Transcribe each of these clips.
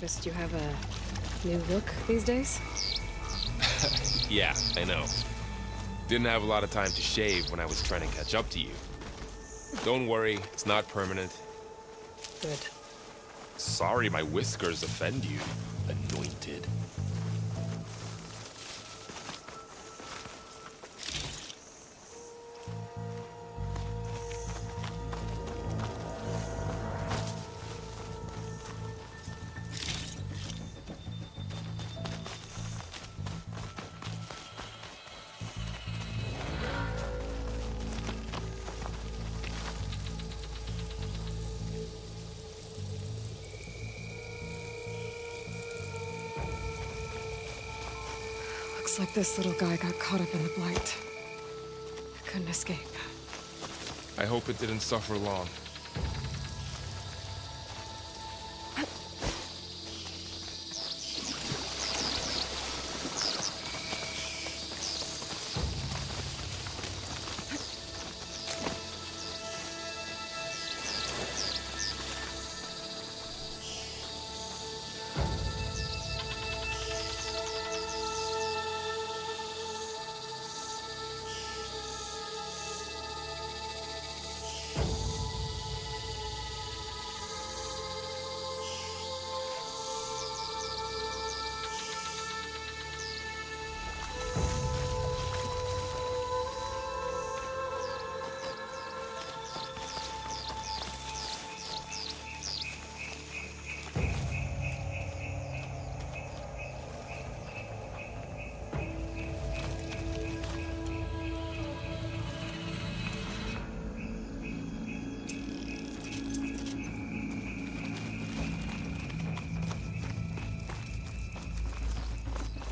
Noticed you have a new look these days? Yeah, I know. Didn't have a lot of time to shave when I was trying to catch up to you. Don't worry, it's not permanent. Good. Sorry my whiskers offend you, anointed. Looks like this little guy got caught up in the Blight. Couldn't escape. I hope it didn't suffer long.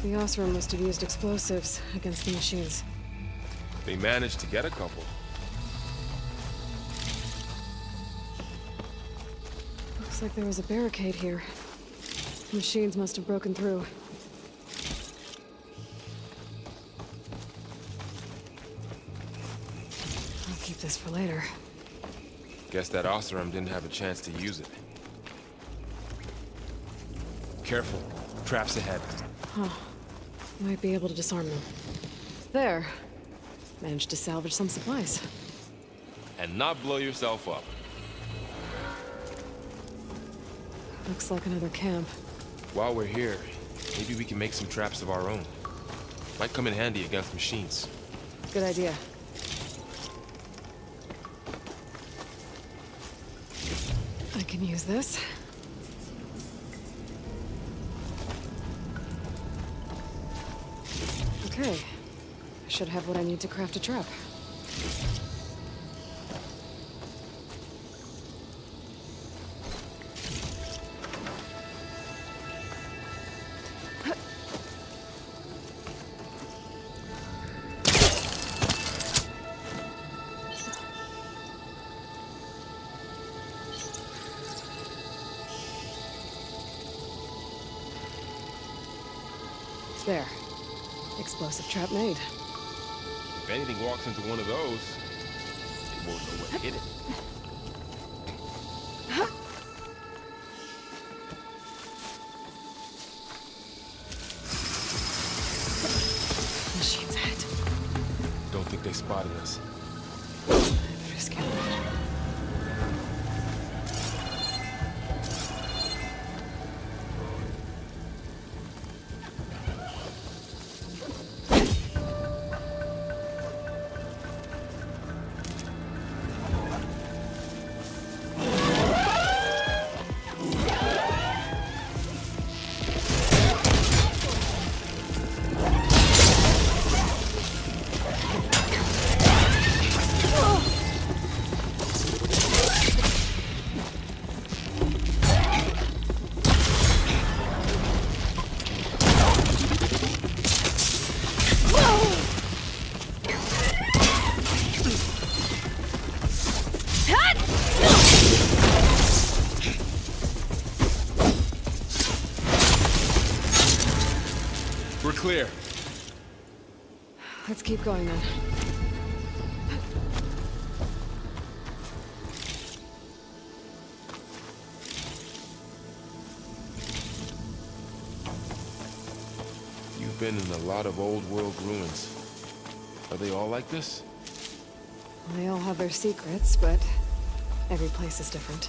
The Oseram must have used explosives against the machines. They managed to get a couple. Looks like there was a barricade here. The machines must have broken through. I'll keep this for later. Guess that Oseram didn't have a chance to use it. Careful. Traps ahead. Huh. Might be able to disarm them. There. Managed to salvage some supplies. And not blow yourself up. Looks like another camp. While we're here, maybe we can make some traps of our own. Might come in handy against machines. Good idea. I can use this. Okay. I should have what I need to craft a trap. There. Explosive trap made. If anything walks into one of those, it won't know what hit it. Machine's ahead. Don't think they spotted us. Better scan it. We're clear. Let's keep going then. been in a lot of old world ruins. Are they all like this? They all have their secrets, but every place is different.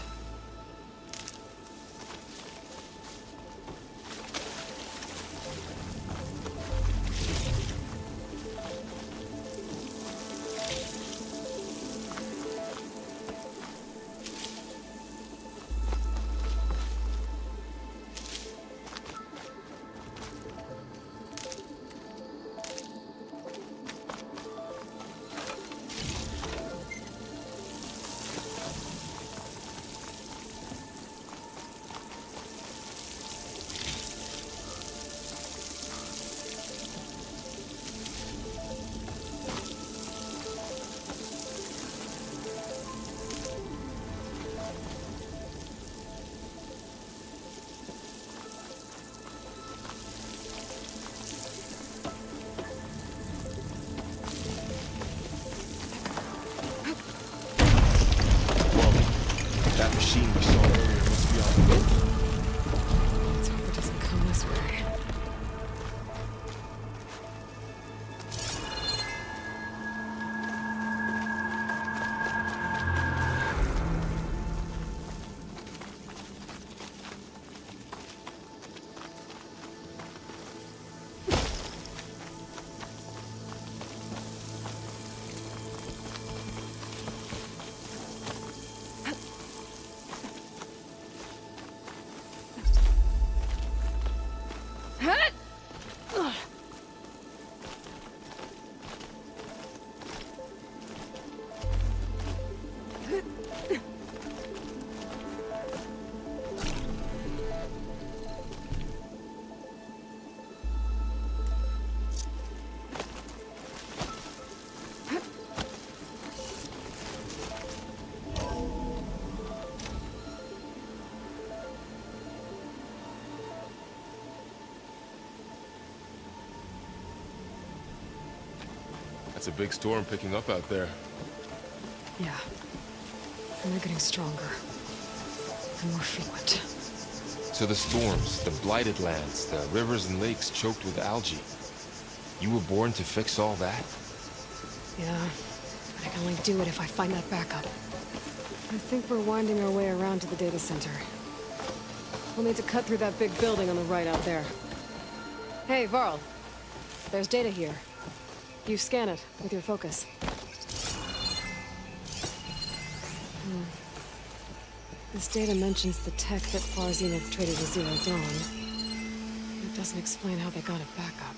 That machine we saw earlier must be on the boat. Let's hope it doesn't come this way. That's a big storm picking up out there. Yeah. And they're getting stronger. And more frequent. So the storms, the blighted lands, the rivers and lakes choked with algae. You were born to fix all that? Yeah. But I can only do it if I find that backup. I think we're winding our way around to the data center. We'll need to cut through that big building on the right out there. Hey, Varl. There's data here. You scan it with your focus. This data mentions the tech that Far Zenith traded with Zero Dawn. It doesn't explain how they got it back up.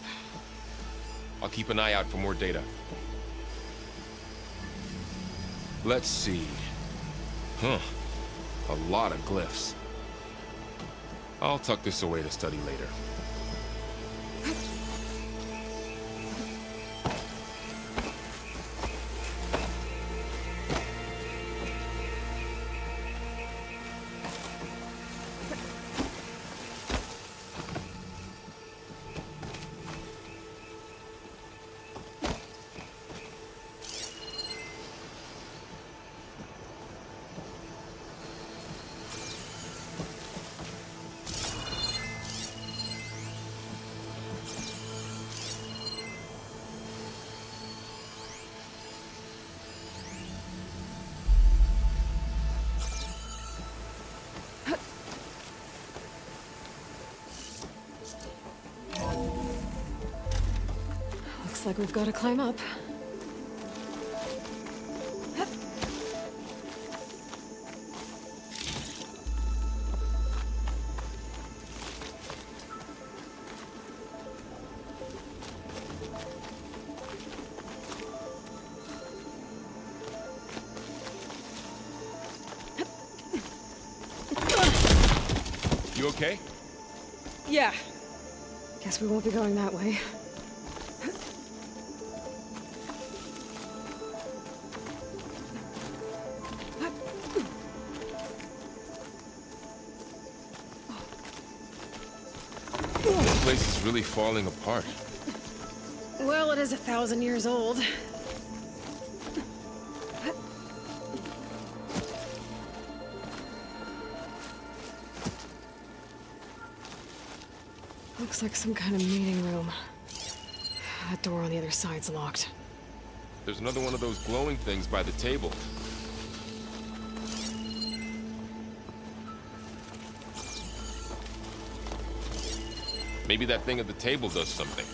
I'll keep an eye out for more data. Let's see. Huh. A lot of glyphs. I'll tuck this away to study later. Looks like we've got to climb up. You okay? Yeah. Guess we won't be going that way. This place is really falling apart. Well, it is 1,000 years old. Looks like some kind of meeting room. That door on the other side's locked. There's another one of those glowing things by the table. Maybe that thing at the table does something.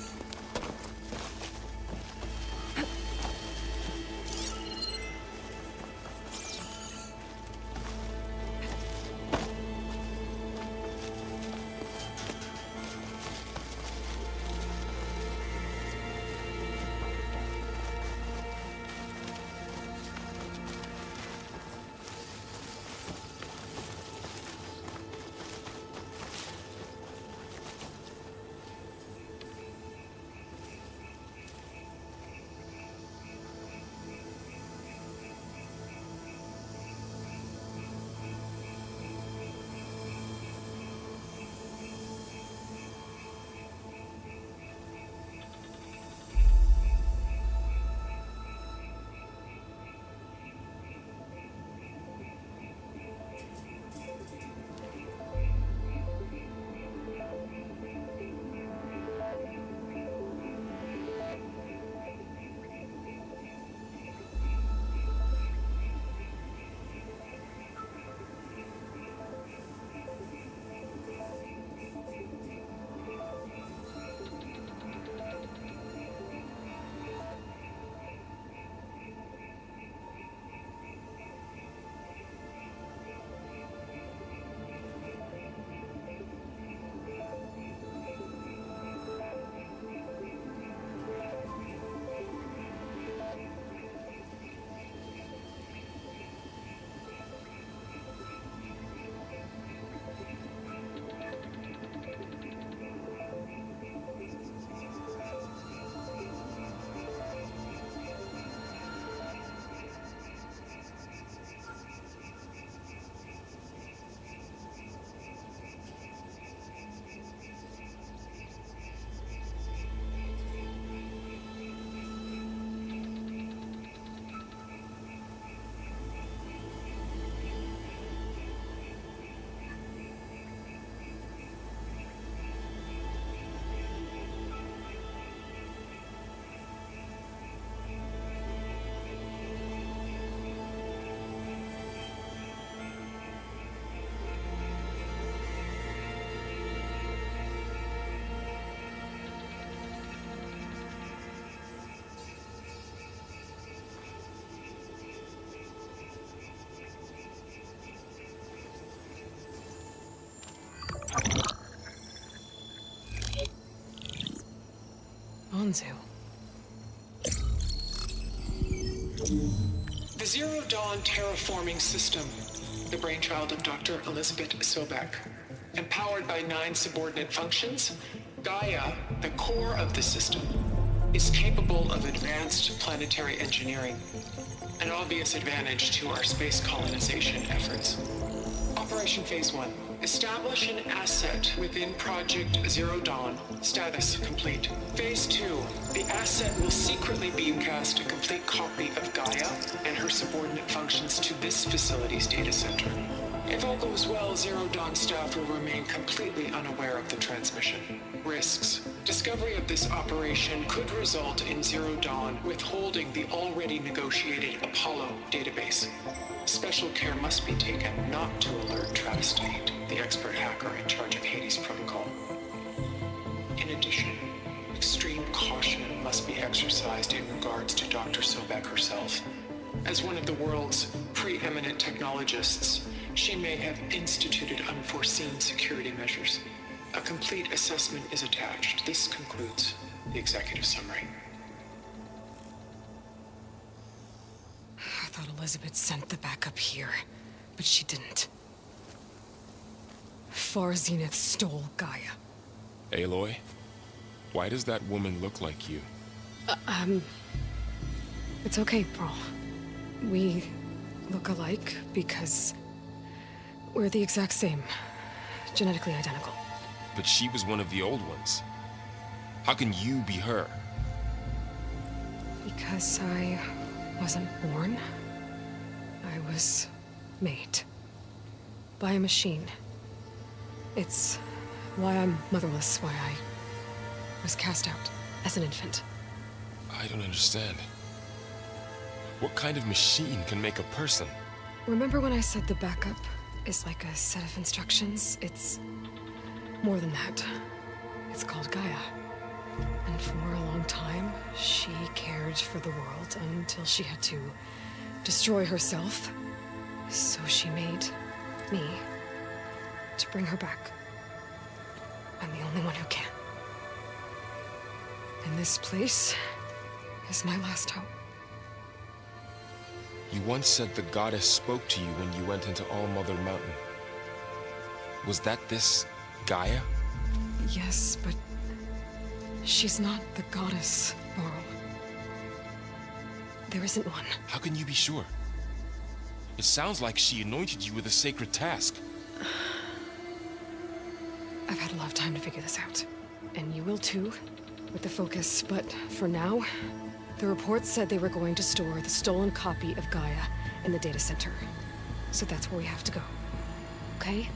Anzu. The Zero Dawn terraforming system, the brainchild of Dr. Elizabeth Sobek. Empowered by 9 subordinate functions, Gaia, the core of the system, is capable of advanced planetary engineering, an obvious advantage to our space colonization efforts. Operation Phase 1. Establish an asset within Project Zero Dawn. Status complete. Phase 2. The asset will secretly beamcast a complete copy of Gaia and her subordinate functions to this facility's data center. If all goes well, Zero Dawn staff will remain completely unaware of the transmission. Risks. Discovery of this operation could result in Zero Dawn withholding the already negotiated Apollo database. Special care must be taken not to alert Travis Tate, the expert hacker in charge of Hades Protocol. In addition, extreme caution must be exercised in regards to Dr. Sobek herself. As one of the world's preeminent technologists, she may have instituted unforeseen security measures. A complete assessment is attached. This concludes the executive summary. I thought Elizabeth sent the backup here, but she didn't. Far Zenith stole Gaia. Aloy, why does that woman look like you? It's okay, Pearl. We look alike because we're the exact same. Genetically identical. But she was one of the old ones. How can you be her? Because I wasn't born. I was made. By a machine. It's why I'm motherless, why I was cast out as an infant. I don't understand. What kind of machine can make a person? Remember when I said the backup is like a set of instructions? It's more than that. It's called Gaia. And for a long time, she cared for the world until she had to destroy herself. So she made me to bring her back. I'm the only one who can. And this place is my last hope. You once said the goddess spoke to you when you went into All Mother Mountain. Was that this Gaia? Yes, but she's not the goddess, Laurel. There isn't one. How can you be sure? It sounds like she anointed you with a sacred task. I've had a lot of time to figure this out. And you will too, with the focus. But for now, the reports said they were going to store the stolen copy of Gaia in the data center. So that's where we have to go. Okay?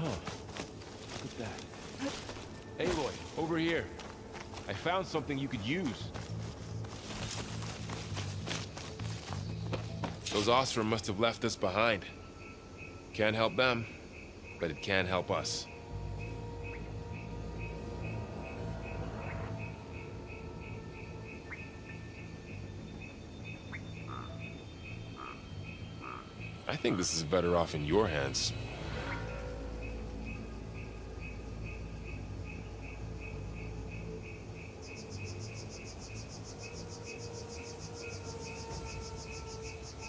Look at that. Aloy, over here. I found something you could use. Those Osram must have left us behind. Can't help them, but it can help us. I think this is better off in your hands.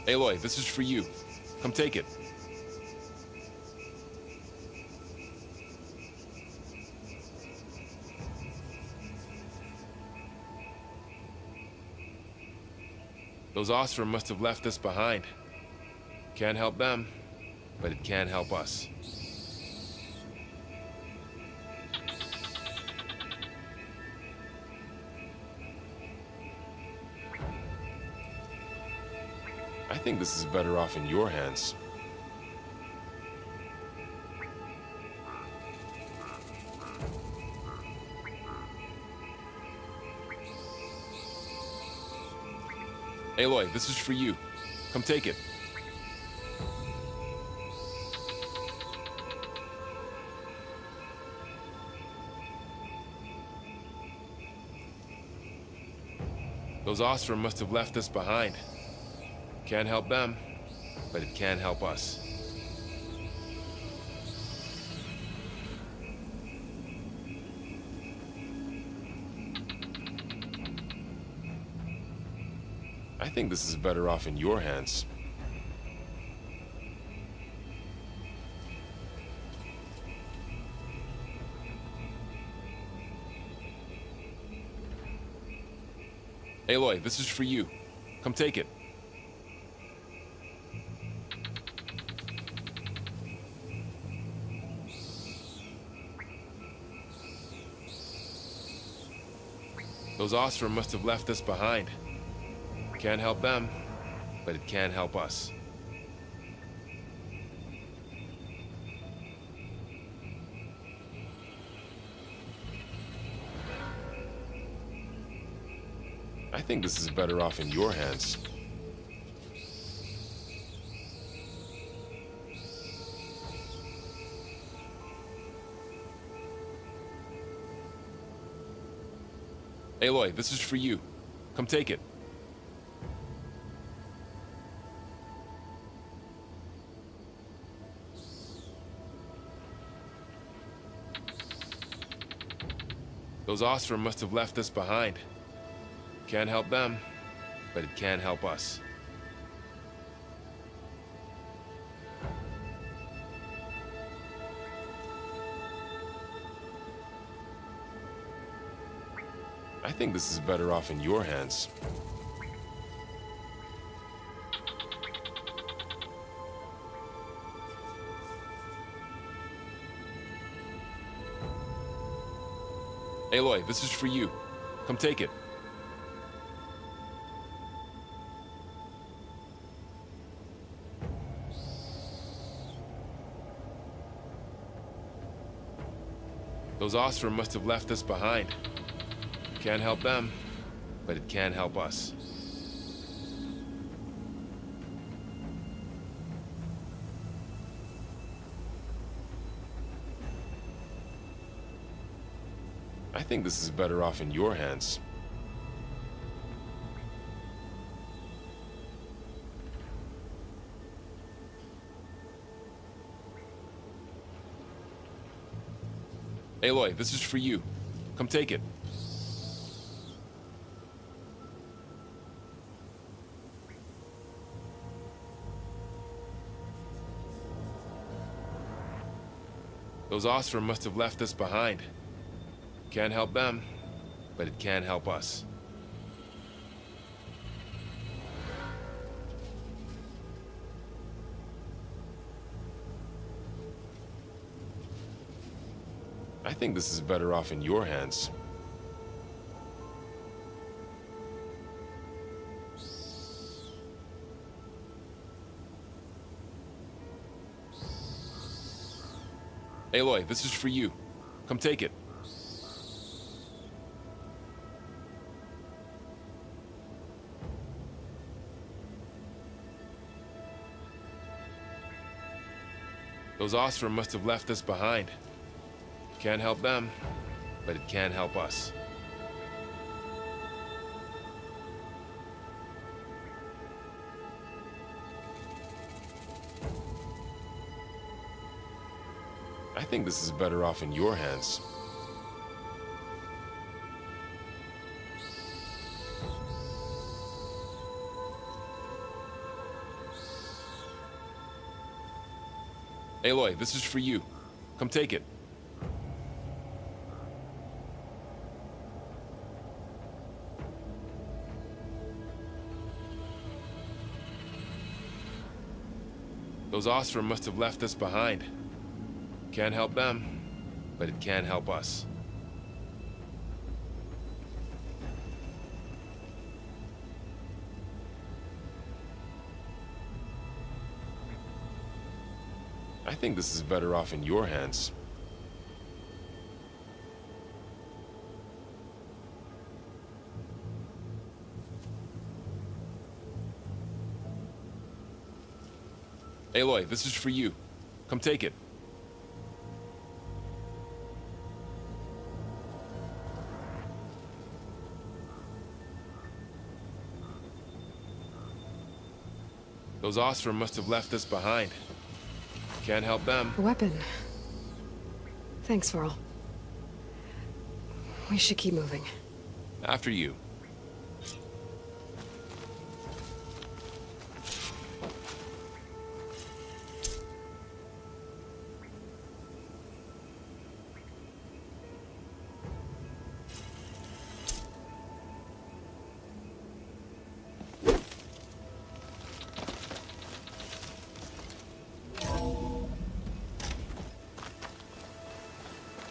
Aloy, this is for you. Come take it. Those Osram must have left us behind. Can't help them, but it can help us. I think this is better off in your hands. Aloy, this is for you. Come take it. Those Osram must have left us behind. Can't help them, but it can help us. I think this is better off in your hands. Aloy, this is for you. Come take it. Those Osram must have left us behind. Can't help them, but it can help us. I think this is better off in your hands. Aloy, this is for you. Come take it. Those Osram must have left us behind. Can't help them, but it can help us. I think this is better off in your hands. Aloy, this is for you. Come take it. Those Ostrom must have left us behind. Can't help them, but it can help us. I think this is better off in your hands. Aloy, this is for you. Come take it. Those Ostrom must have left us behind. Can't help them, but it can help us. I think this is better off in your hands. Aloy, this is for you. Come take it. Those Ostrom must have left us behind. Can't help them, but it can help us. I think this is better off in your hands. Aloy, this is for you. Come take it. Those Ostrom must have left us behind. Can't help them, but it can help us. I think this is better off in your hands. Aloy, this is for you. Come take it. Those Ostrom must have left us behind. Can't help them. A weapon. Thanks, Varl. We should keep moving. After you.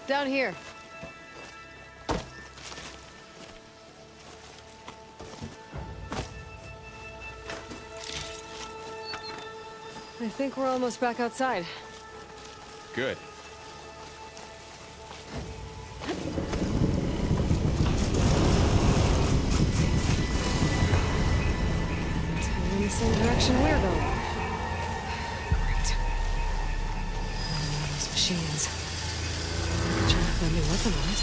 Down here. I think we're almost back outside. Good. It's heading in the same direction we're going. Great. Those machines. Trying to put a new weapon on it.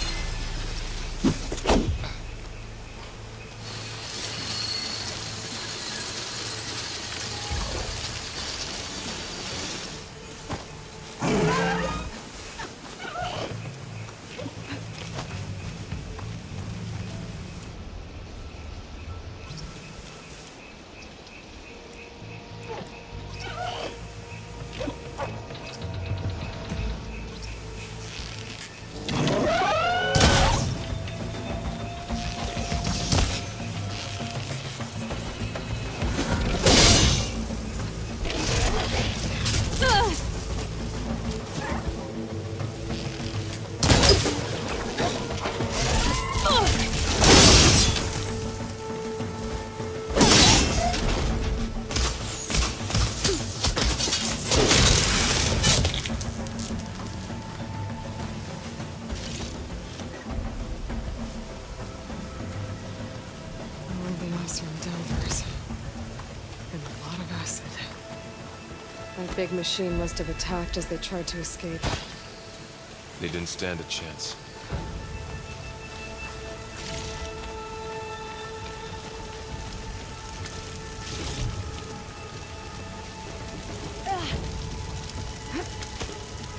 big machine must have attacked as they tried to escape. They didn't stand a chance.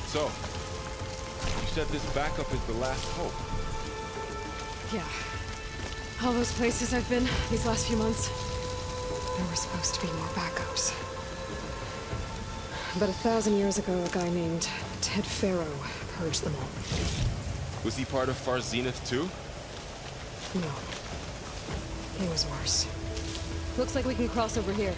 So, you said this backup is the last hope. Yeah. All those places I've been these last few months, there were supposed to be more backups. But 1,000 years ago, a guy named Ted Faro purged them all. Was he part of Far Zenith too? No. He was worse. Looks like we can cross over here.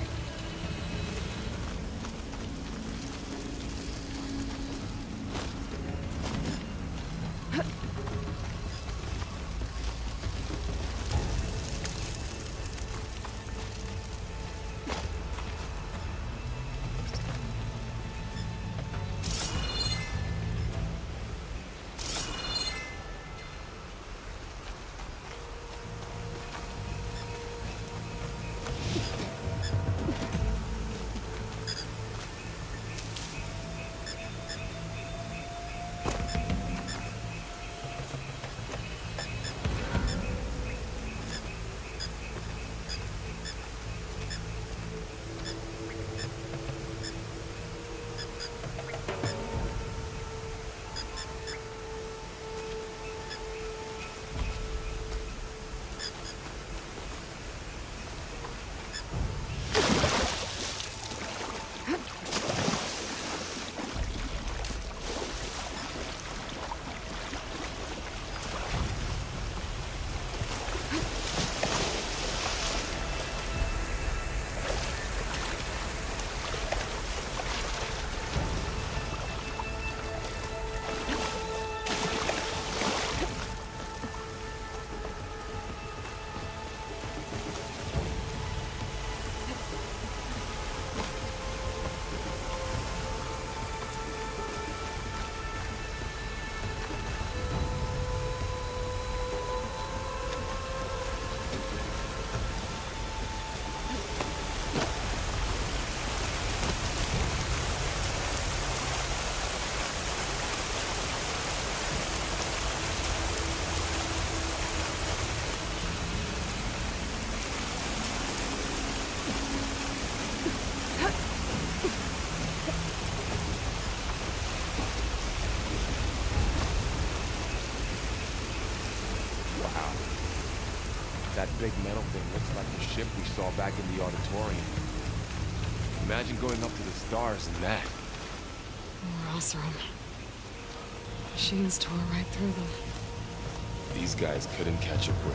Wow. That big metal thing looks like the ship we saw back in the auditorium. Imagine going up to the stars in that. More Oseram. Machines tore right through them. These guys couldn't catch a break.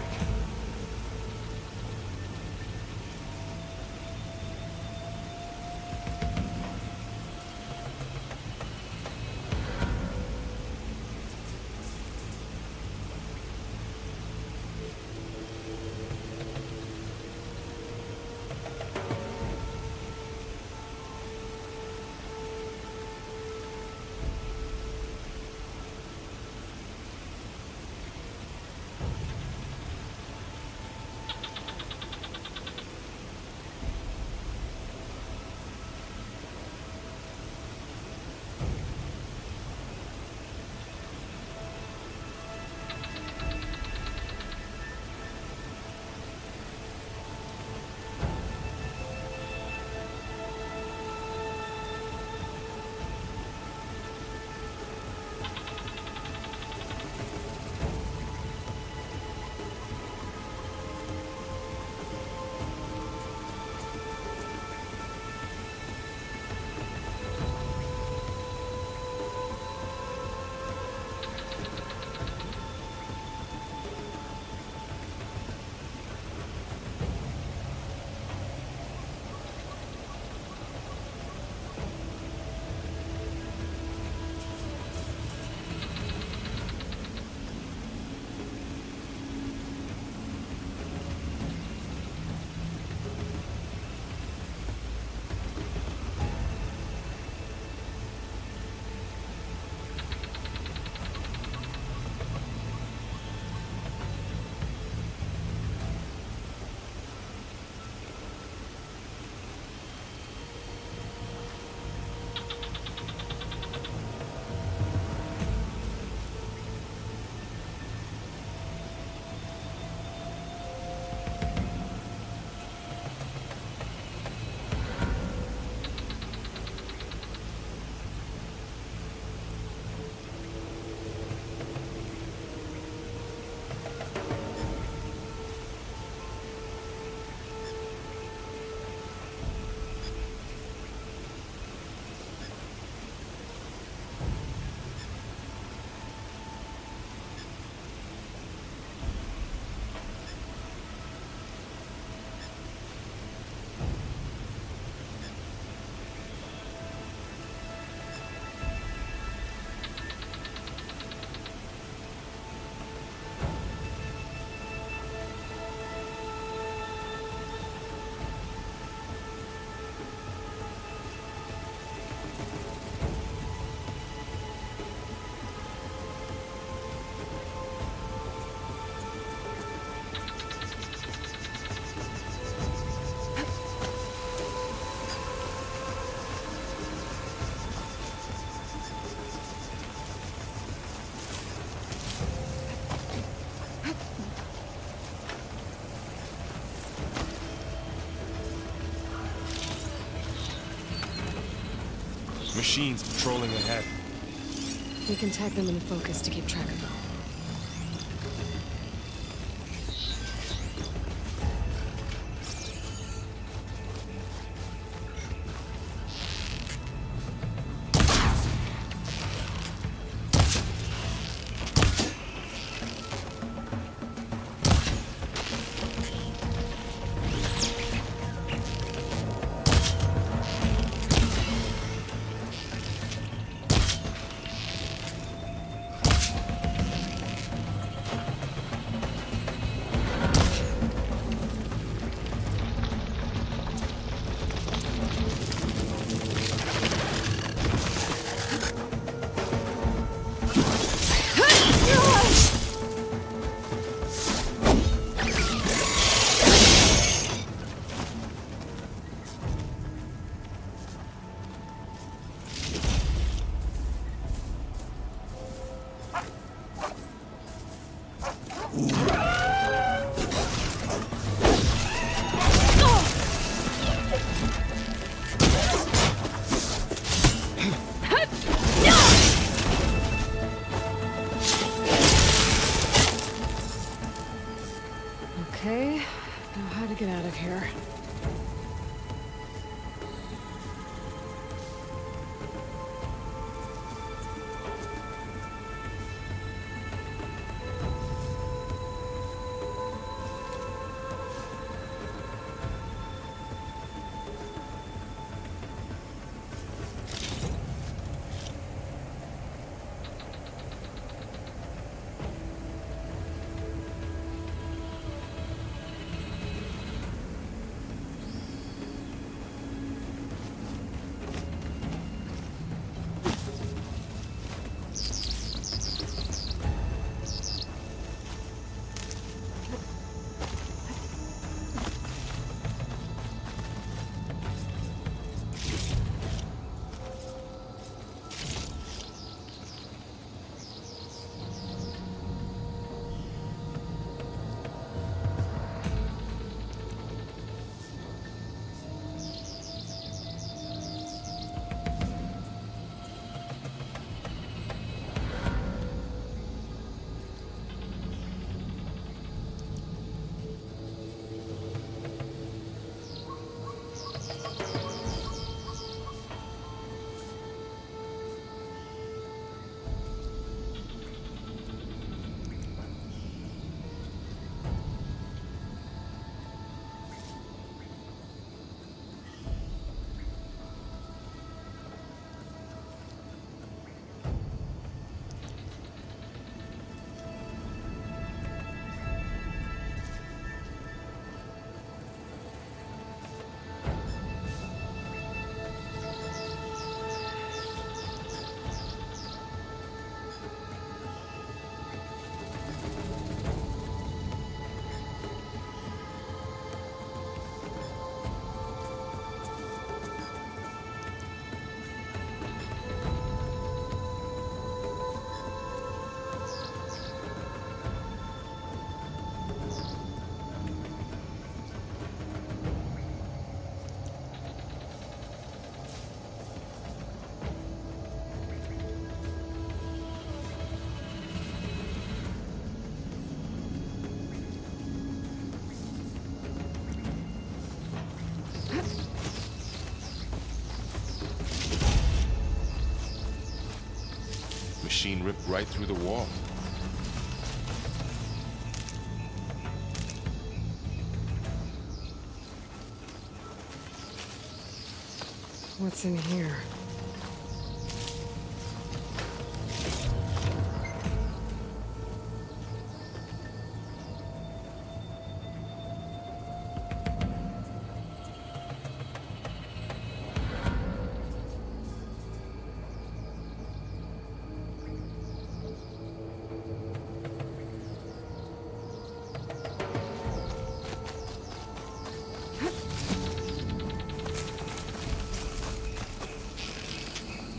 machines patrolling ahead. We can tag them in focus to keep track of them. Okay, now how to get out of here. Machine ripped right through the wall. What's in here?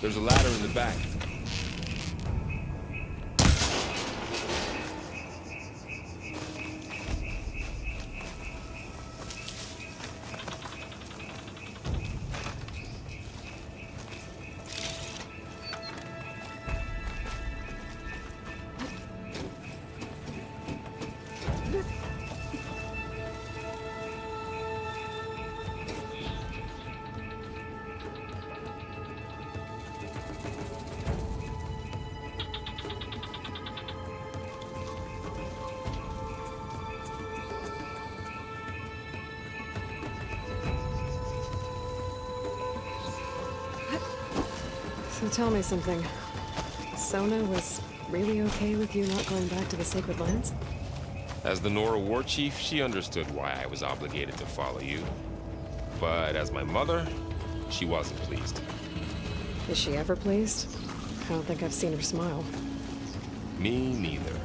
There's a ladder in the back. So tell me something. Sona was really okay with you not going back to the Sacred Lands? As the Nora war chief, she understood why I was obligated to follow you. But as my mother, she wasn't pleased. Is she ever pleased? I don't think I've seen her smile. Me neither.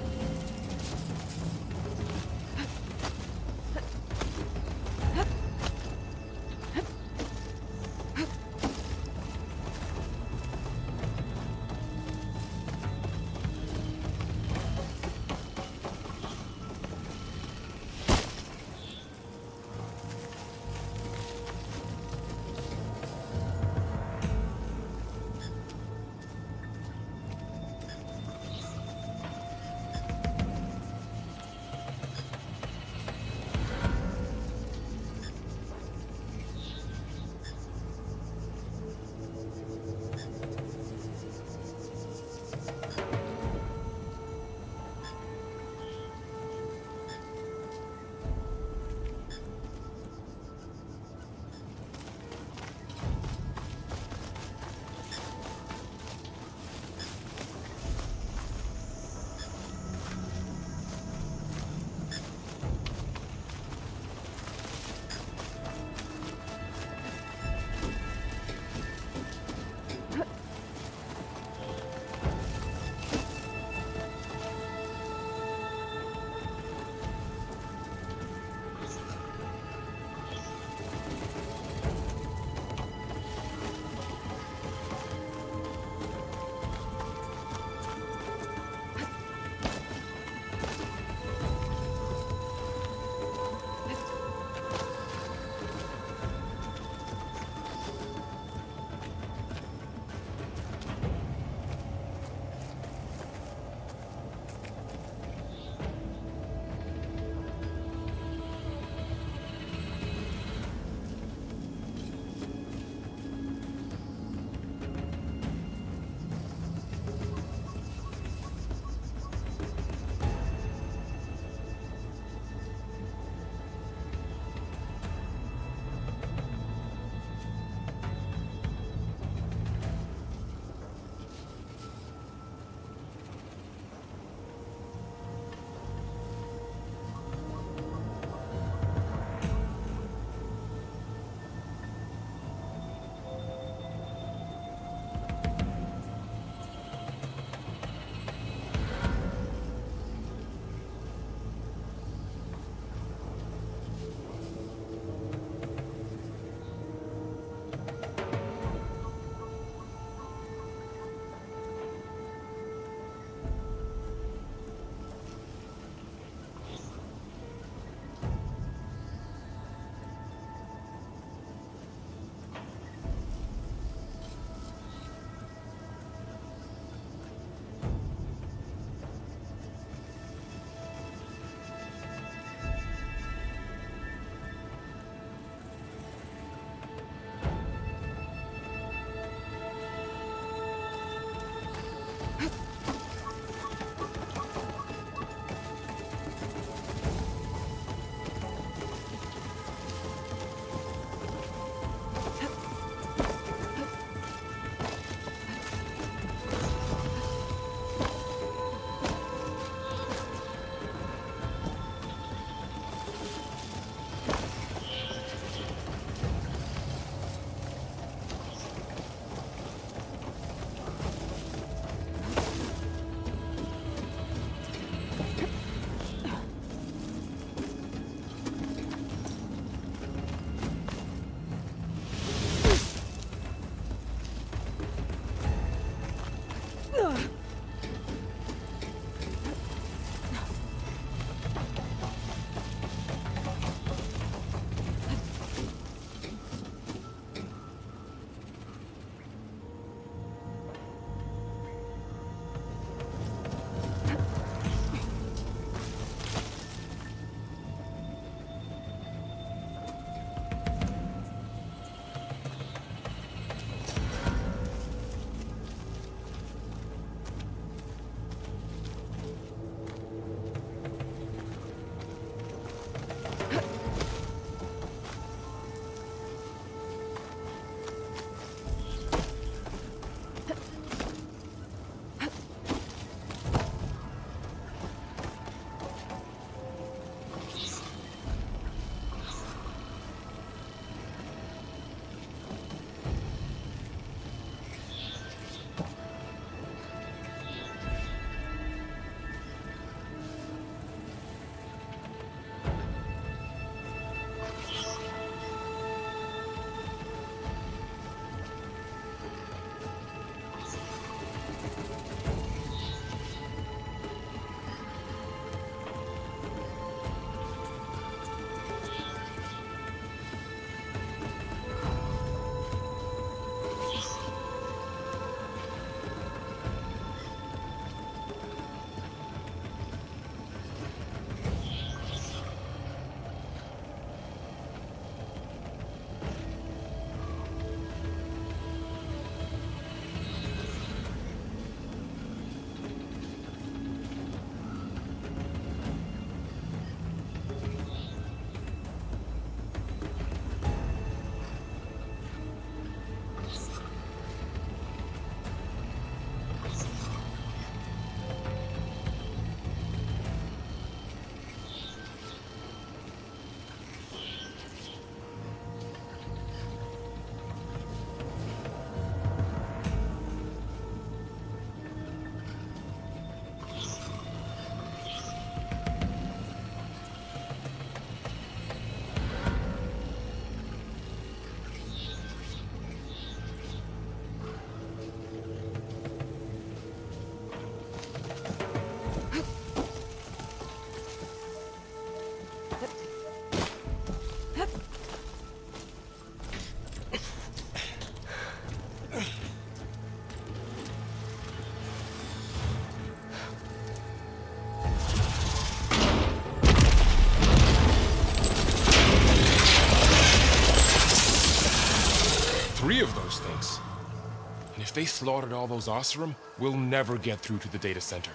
If they slaughtered all those Oseram, we'll never get through to the data center.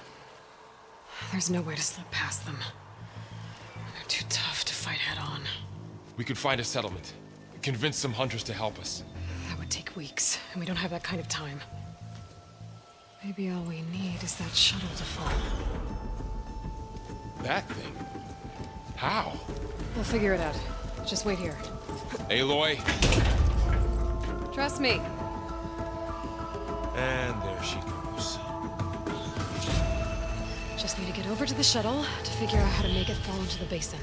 There's no way to slip past them. They're too tough to fight head-on. We could find a settlement. Convince some hunters to help us. That would take weeks, and we don't have that kind of time. Maybe all we need is that shuttle to fall. That thing? How? We'll figure it out. Just wait here. Aloy. Trust me. And there she goes. Just need to get over to the shuttle to figure out how to make it fall into the basin.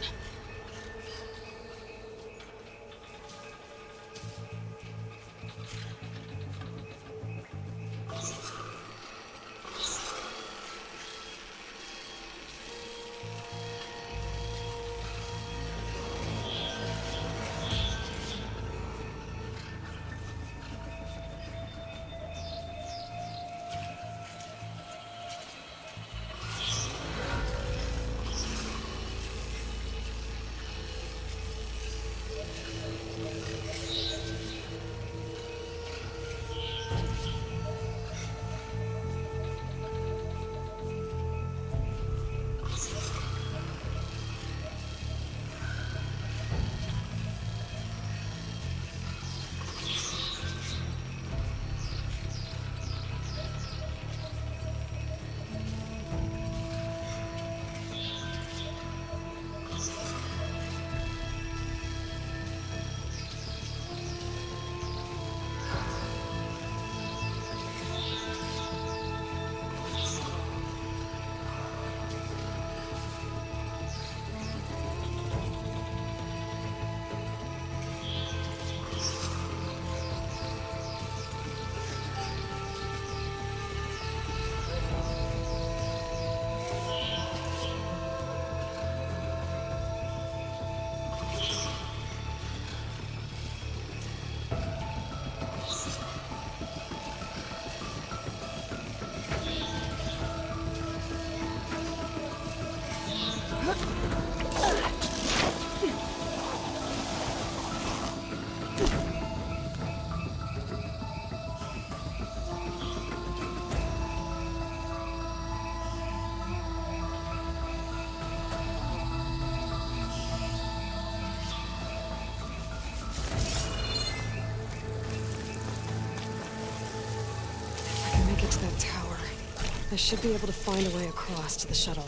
I should be able to find a way across to the shuttle.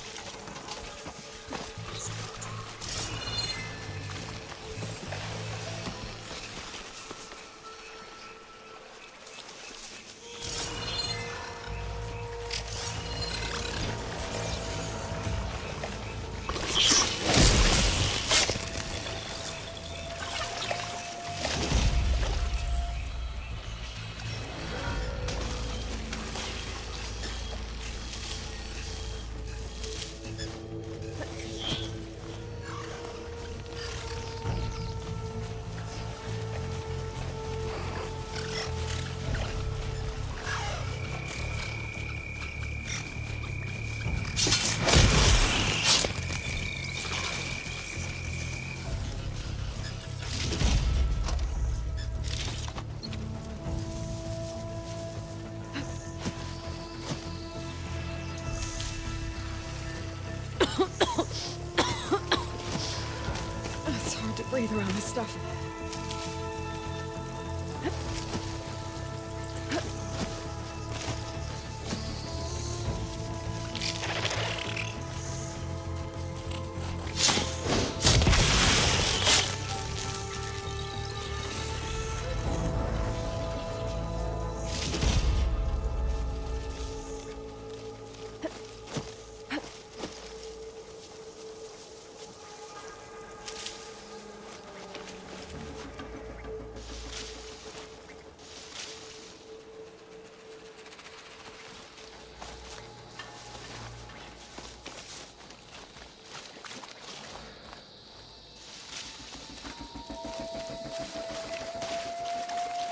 It's hard to breathe around this stuff.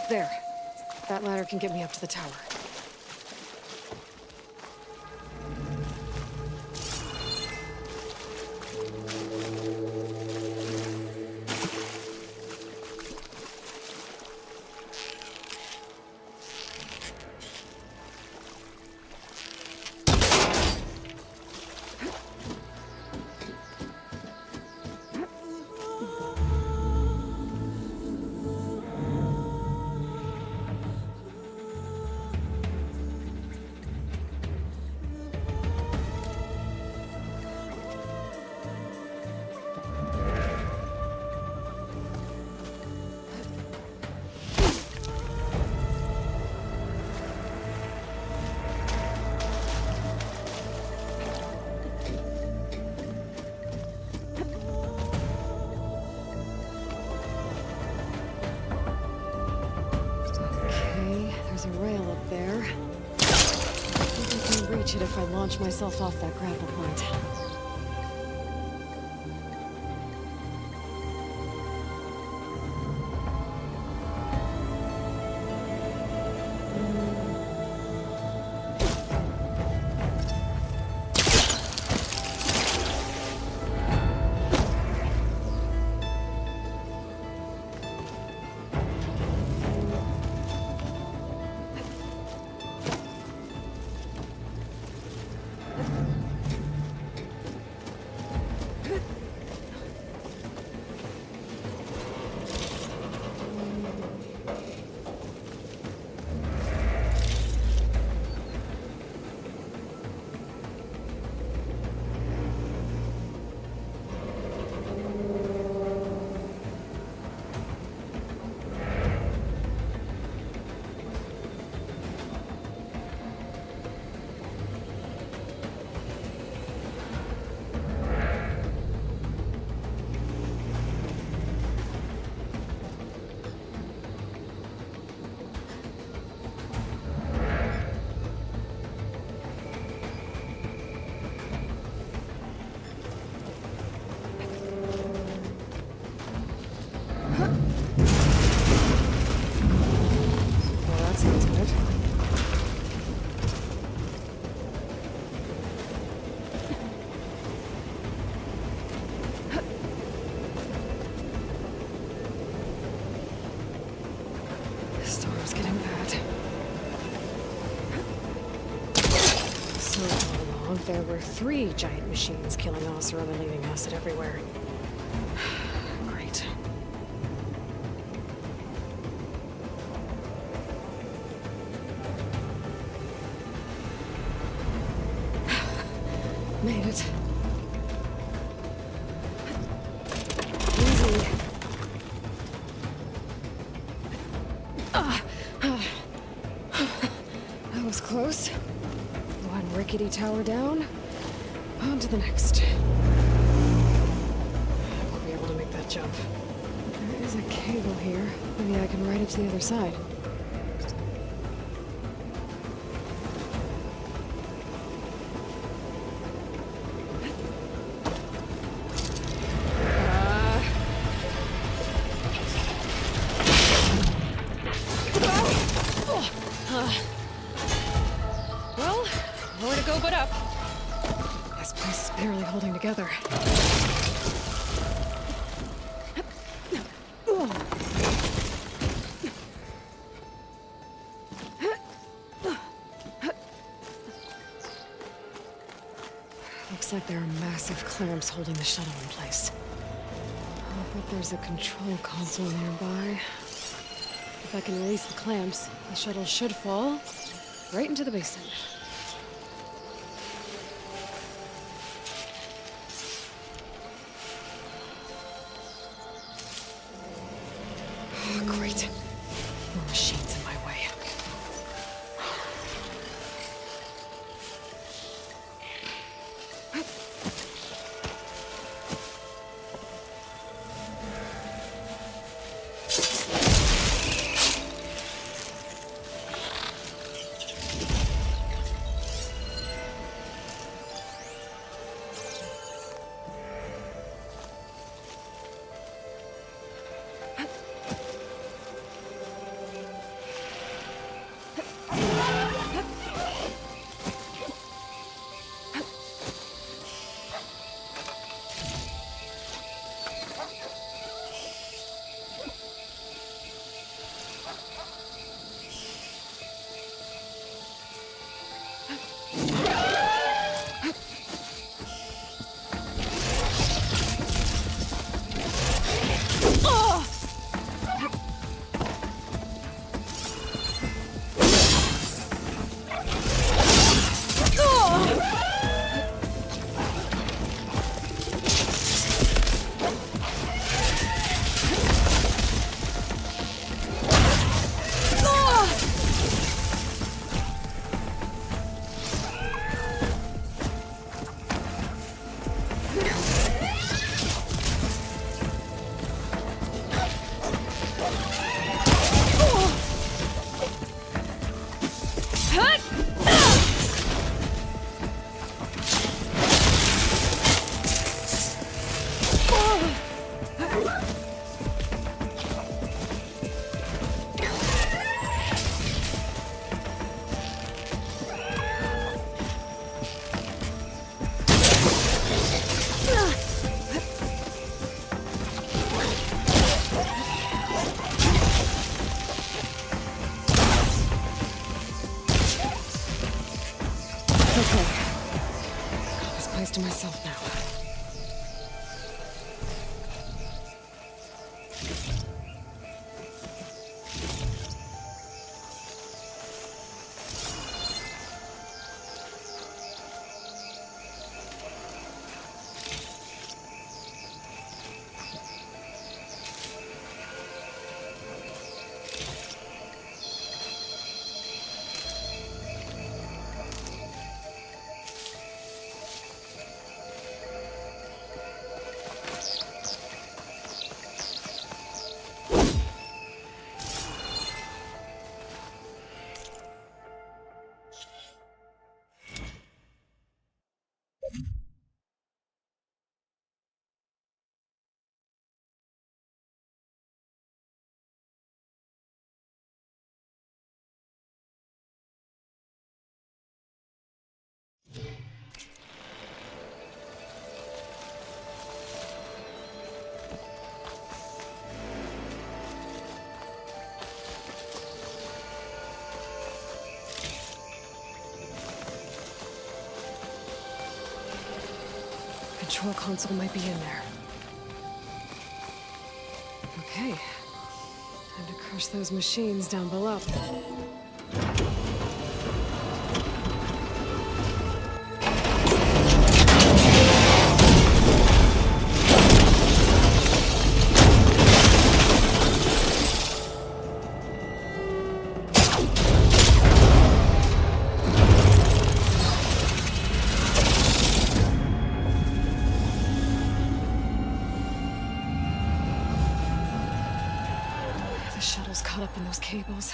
There. That ladder can get me up to the tower. reach it if I launch myself off that grapple point. Well, that sounds good. Storm's getting bad. So all along, there were 3 giant machines killing Oseram and leaving acid everywhere. Great. Made it. Easy. That was close. One rickety tower down. On to the next. I'll be able to make that jump. There is a cable here. Maybe I can ride it to the other side. Well, nowhere to go but up. This place is barely holding together. Looks like there are massive clamps holding the shuttle in place. I bet there's a control console nearby. If I can release the clamps, the shuttle should fall right into the basin. Oh, great. More machines in my way. control console might be in there. Okay. Time to crush those machines down below. The shuttle's caught up in those cables.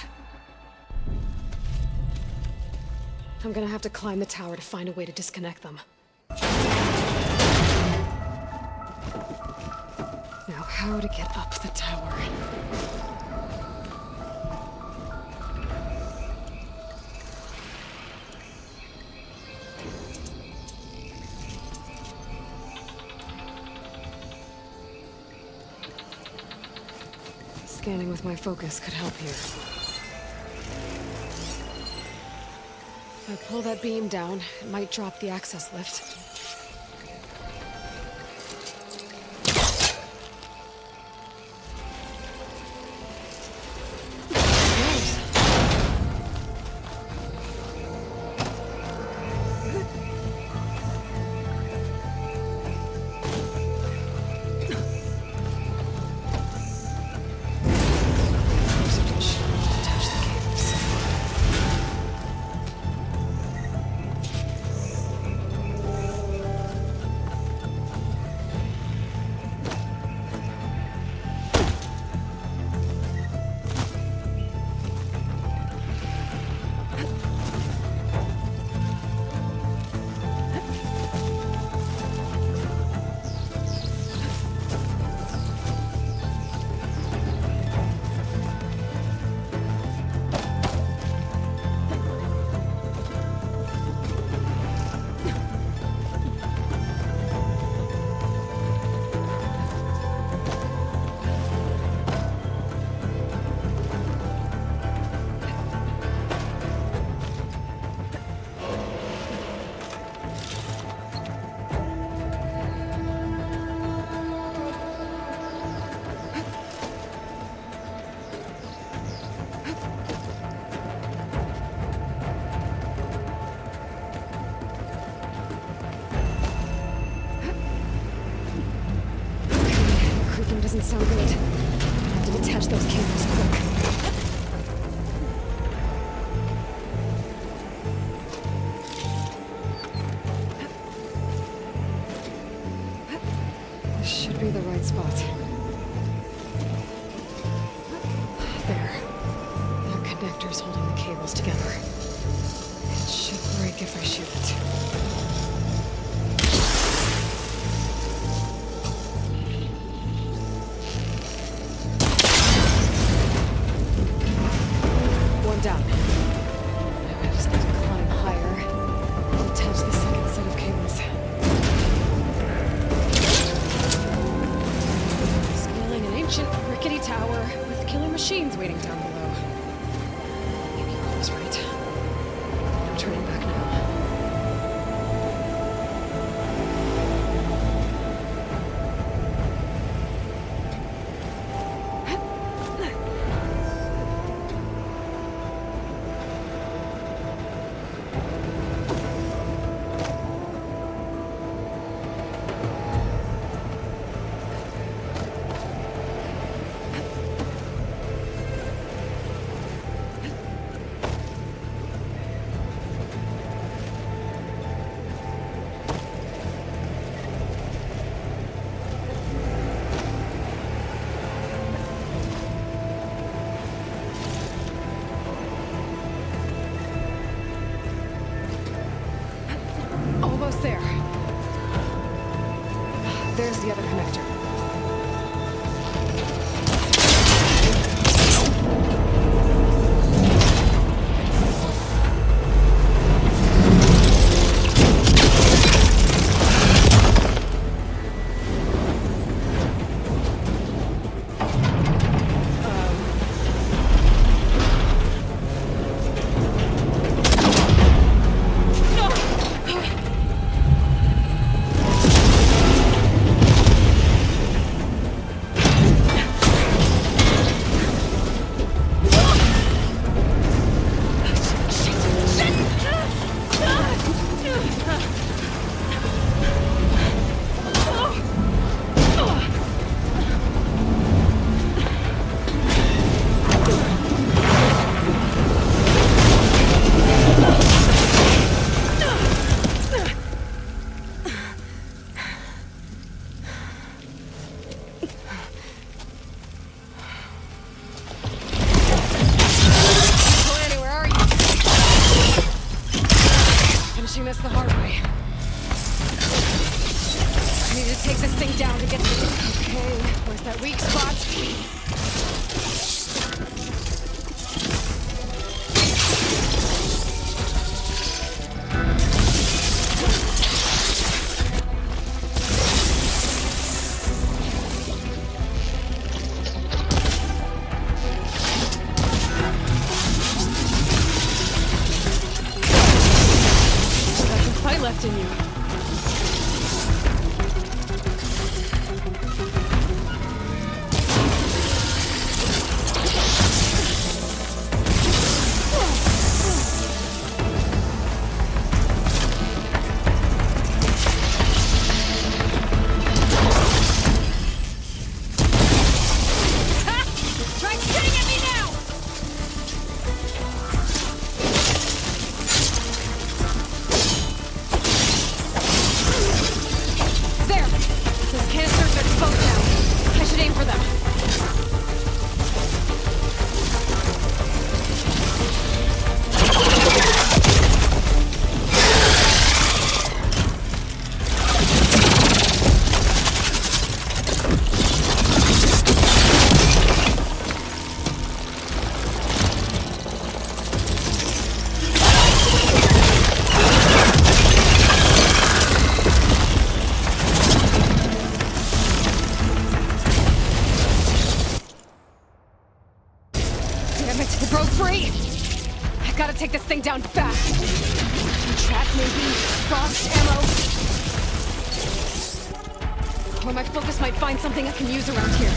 I'm gonna have to climb the tower to find a way to disconnect them. Now, how to get up the tower? Scanning with my focus could help here. If I pull that beam down, it might drop the access lift. Doesn't sound good. I have to detach those cables quick. This should be the right spot. There. That connector's holding the cables together. It should break if I shoot it. Down. I just need to climb higher and attach the second set of cables. Scaling an ancient, rickety tower with killer machines waiting down below. Maybe I was right. I'm turning back now. Almost there. There's the other connector. down to get to the... Okay, where's that weak spot? Got some fight left in you. Try spitting at me now! There! Those canisters are exposed now. I should aim for them. Damn it, it broke free! I gotta take this thing down fast. Trap maybe? Frost ammo? Or my focus might find something I can use around here.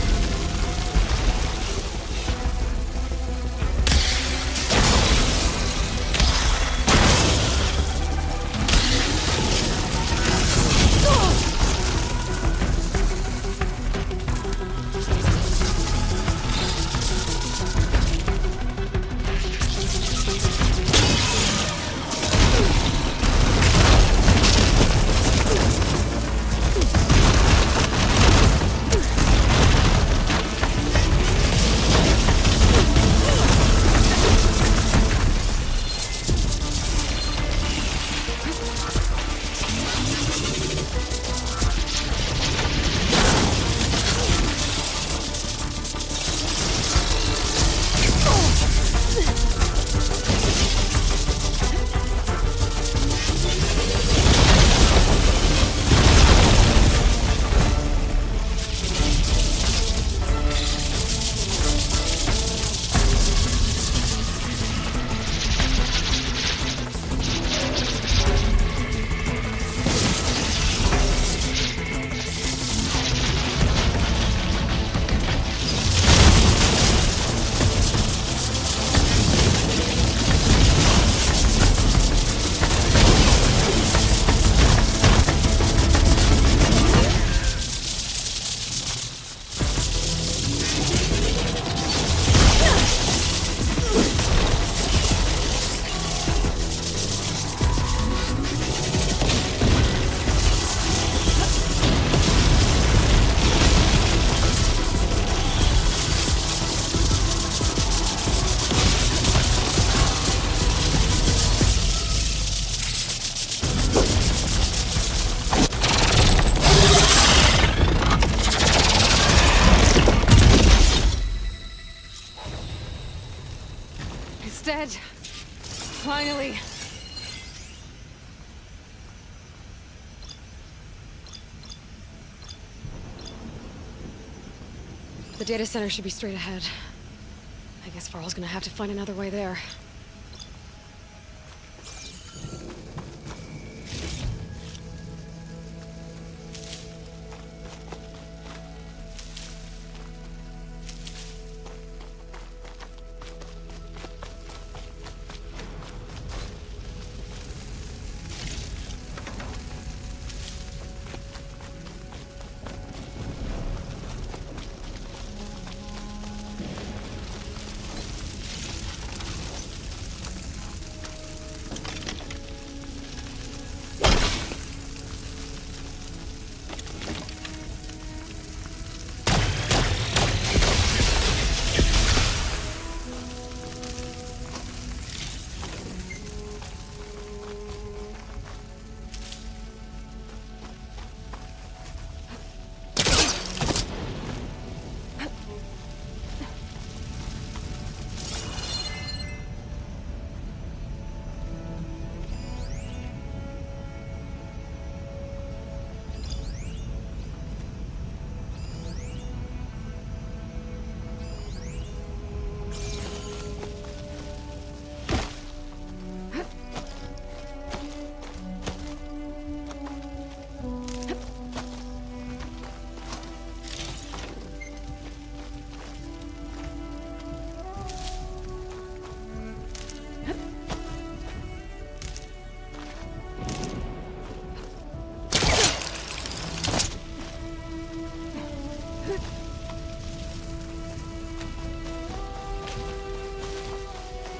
It's dead. Finally. The data center should be straight ahead. I guess Varl's gonna have to find another way there.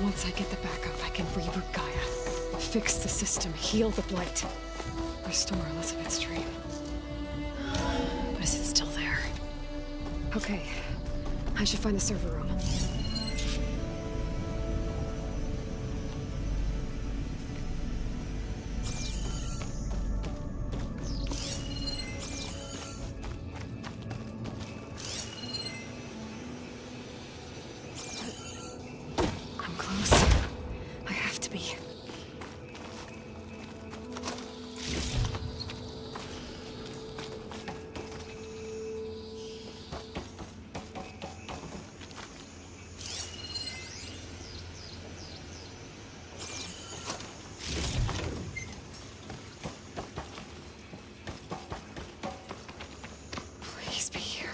Once I get the backup, I can reboot Gaia. Fix the system, heal the Blight. Restore Elizabeth's dream. But is it still there? Okay. I should find the server room. I'm close. I have to be. Please be here.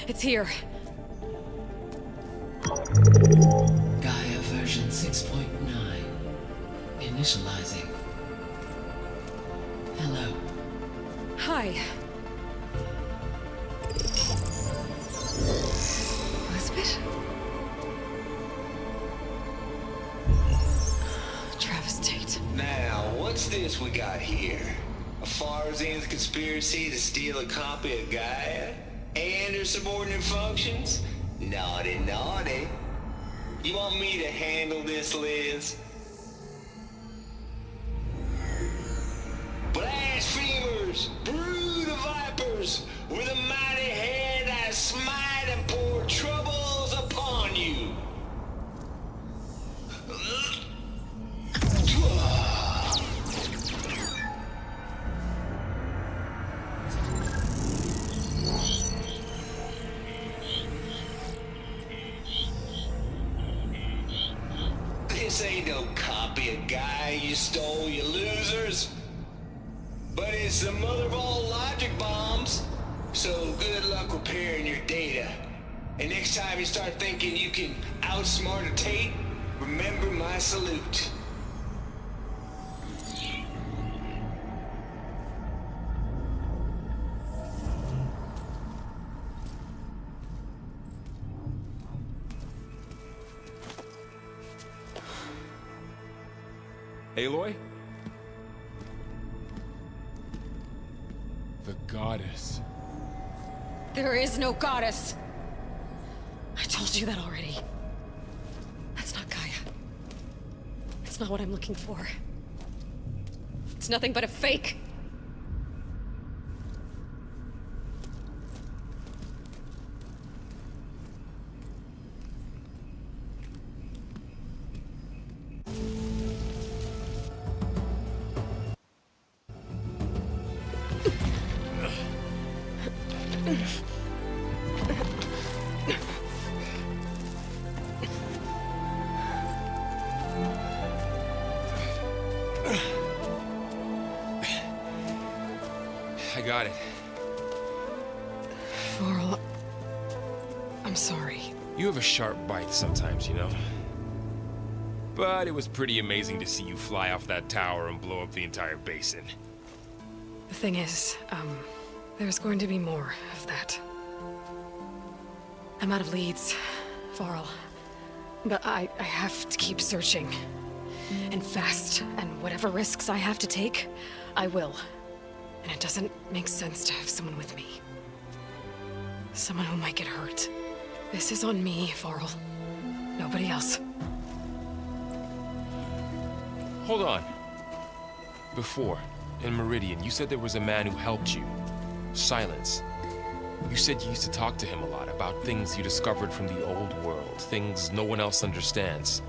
It's here. Gaia version 6.9. Initializing. Hello. Hi. Elizabeth? Travis Tate. Now, what's this we got here? A Farzian's conspiracy to steal a copy of Gaia? And her subordinate functions? Naughty, naughty. You want me to handle this, Liz? Blasphemers! Brood of vipers! With a mighty hand I smite and pour troubles upon you! This ain't no copy of Gaia you stole, you losers. But it's the mother of all logic bombs. So good luck repairing your data. And next time you start thinking you can outsmart a Tate, remember my salute. Aloy? The goddess. There is no goddess. I told you that already. That's not Gaia. It's not what I'm looking for. It's nothing but a fake. I got it. Varl, I'm sorry. You have a sharp bite sometimes, you know? But it was pretty amazing to see you fly off that tower and blow up the entire basin. The thing is, there's going to be more of that. I'm out of leads, Varl. But I have to keep searching. And fast, and whatever risks I have to take, I will. And it doesn't make sense to have someone with me. Someone who might get hurt. This is on me, Varl. Nobody else. Hold on. Before, in Meridian, you said there was a man who helped you. Silence. You said you used to talk to him a lot about things you discovered from the old world, things no one else understands.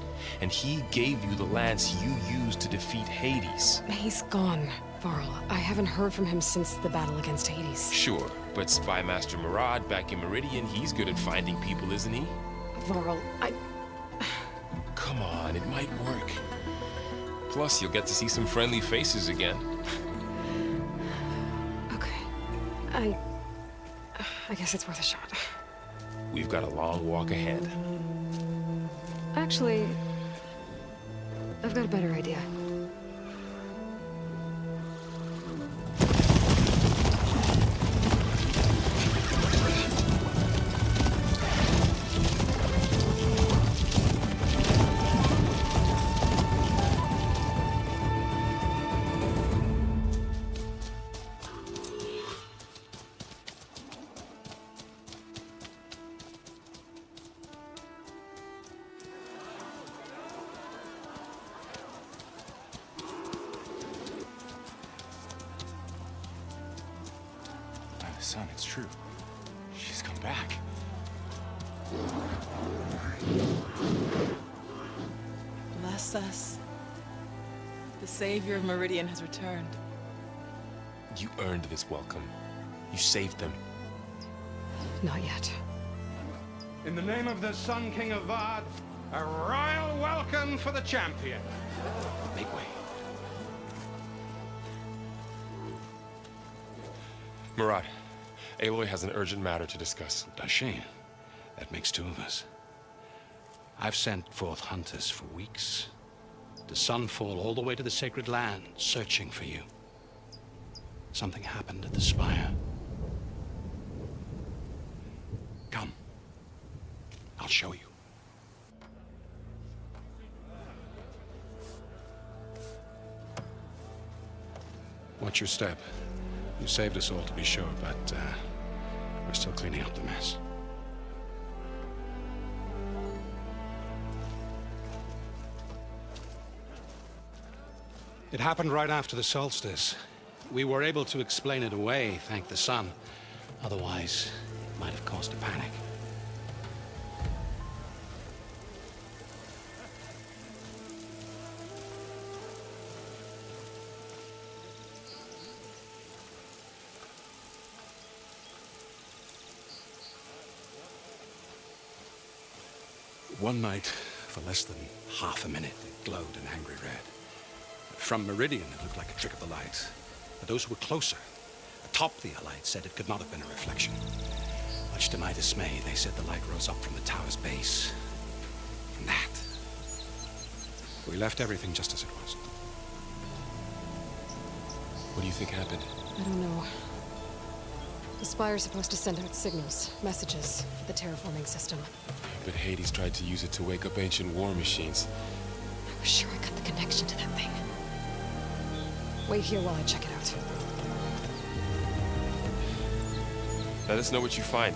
And he gave you the lance you used to defeat Hades. He's gone, Varl. I haven't heard from him since the battle against Hades. Sure, but Spy Master Murad back in Meridian, he's good at finding people, isn't he? Varl, Come on, it might work. Plus, you'll get to see some friendly faces again. Okay. I guess it's worth a shot. We've got a long walk ahead. Actually, I've got a better idea. Son, it's true. She's come back. Bless us. The savior of Meridian has returned. You earned this welcome. You saved them. Not yet. In the name of the Sun King of Vard, a royal welcome for the champion. Make way. Murat, Aloy has an urgent matter to discuss. Does she? That makes two of us. I've sent forth hunters for weeks, to Sunfall all the way to the Sacred Land, searching for you. Something happened at the Spire. Come. I'll show you. Watch your step. You saved us all, to be sure, but we're still cleaning up the mess. It happened right after the solstice. We were able to explain it away, thank the sun. Otherwise, it might have caused a panic. One night, for less than half a minute, it glowed an angry red. From Meridian, it looked like a trick of the light. But those who were closer, atop the Allied, said it could not have been a reflection. Much to my dismay, they said the light rose up from the tower's base. From that. We left everything just as it was. What do you think happened? I don't know. The Spire's supposed to send out signals, messages, for the terraforming system. But Hades tried to use it to wake up ancient war machines. I was sure I got the connection to that thing. Wait here while I check it out. Let us know what you find.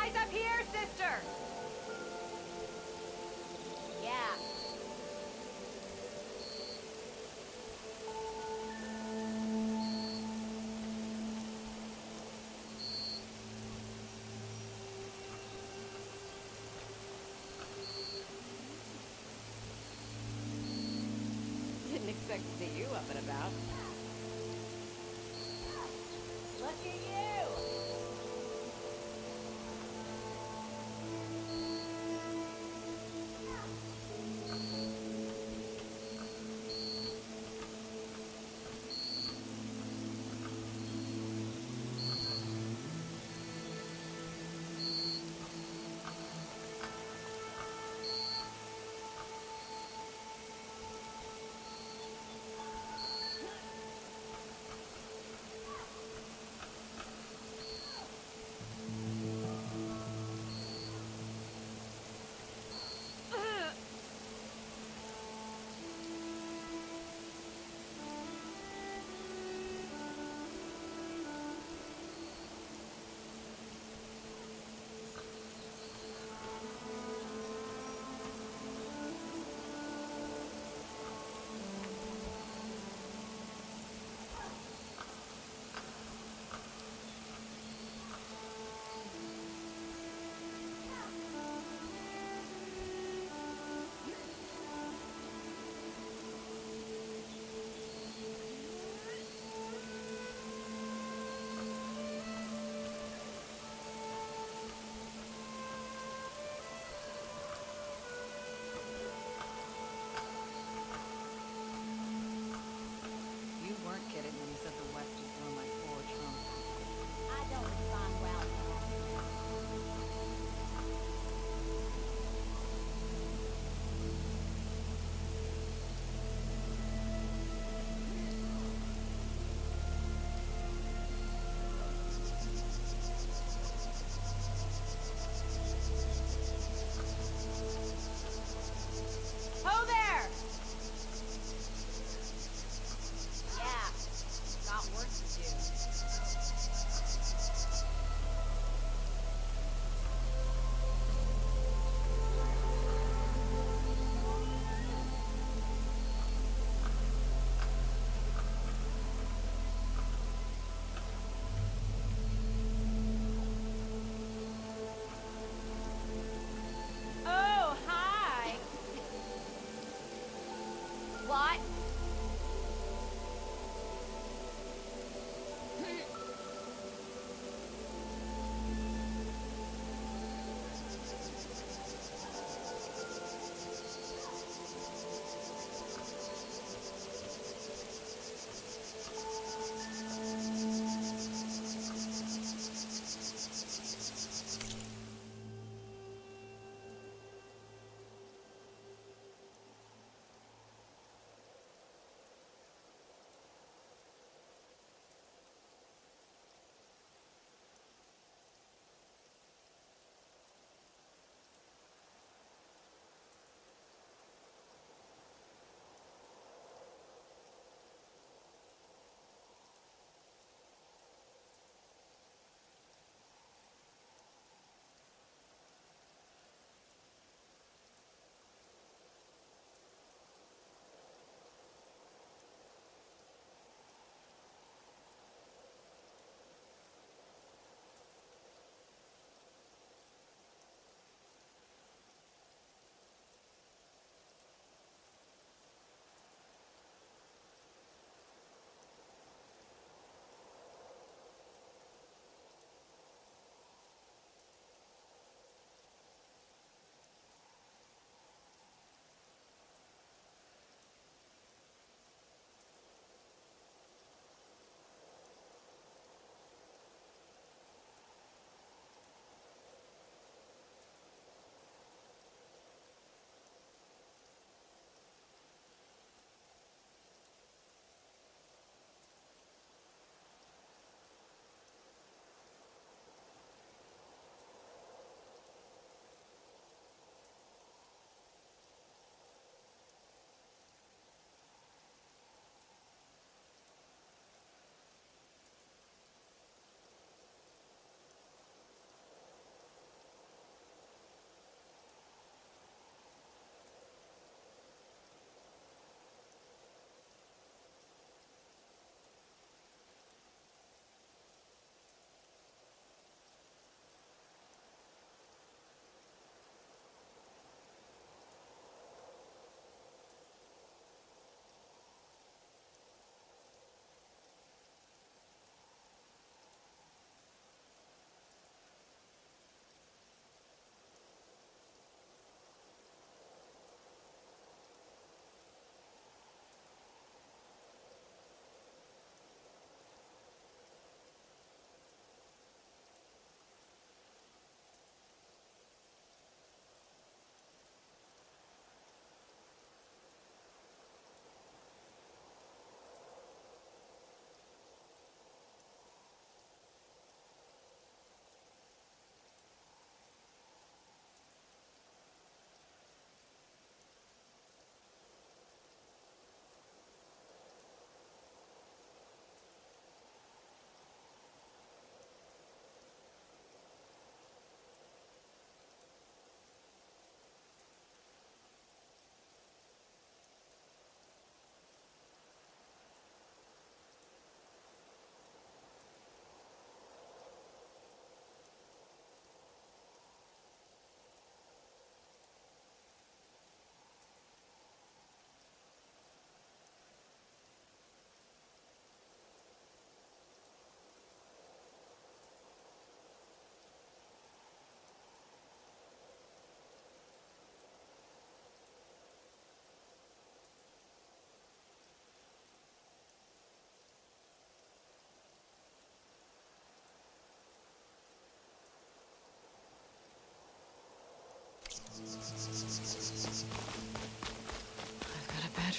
Eyes up here, sister! Yeah. Didn't expect to see you up and about. Look at you!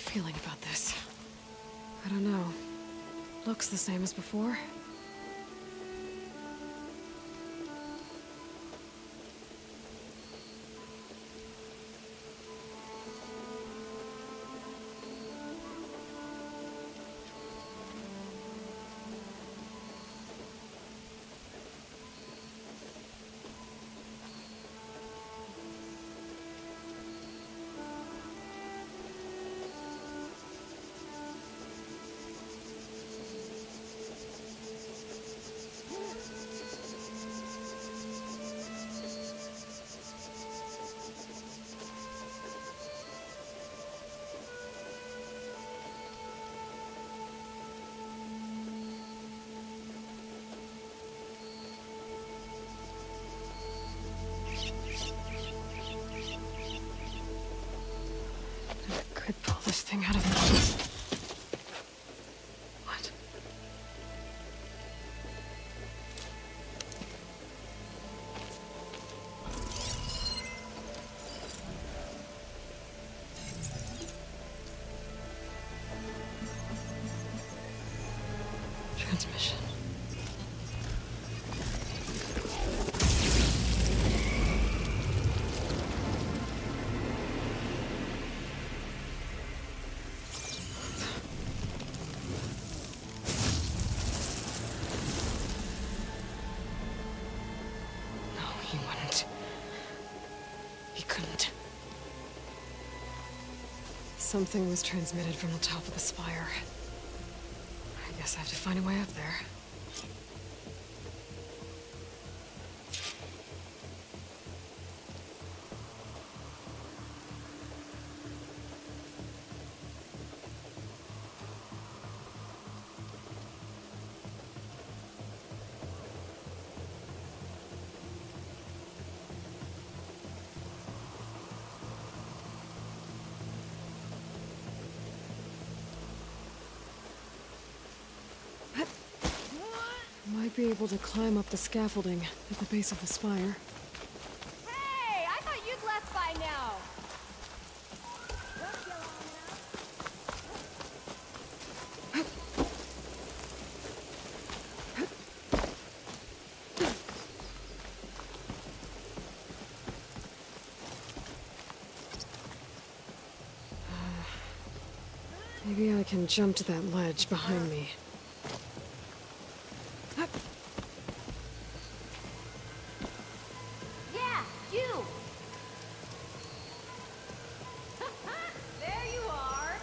feeling about this. I don't know. Looks the same as before. Could pull this thing out of the... What? Transmission. He wouldn't. He couldn't. Something was transmitted from the top of the spire. I guess I have to find a way up there. Might be able to climb up the scaffolding at the base of the spire. Hey, I thought you'd left by now. Maybe I can jump to that ledge behind me. Yeah, you. There you are.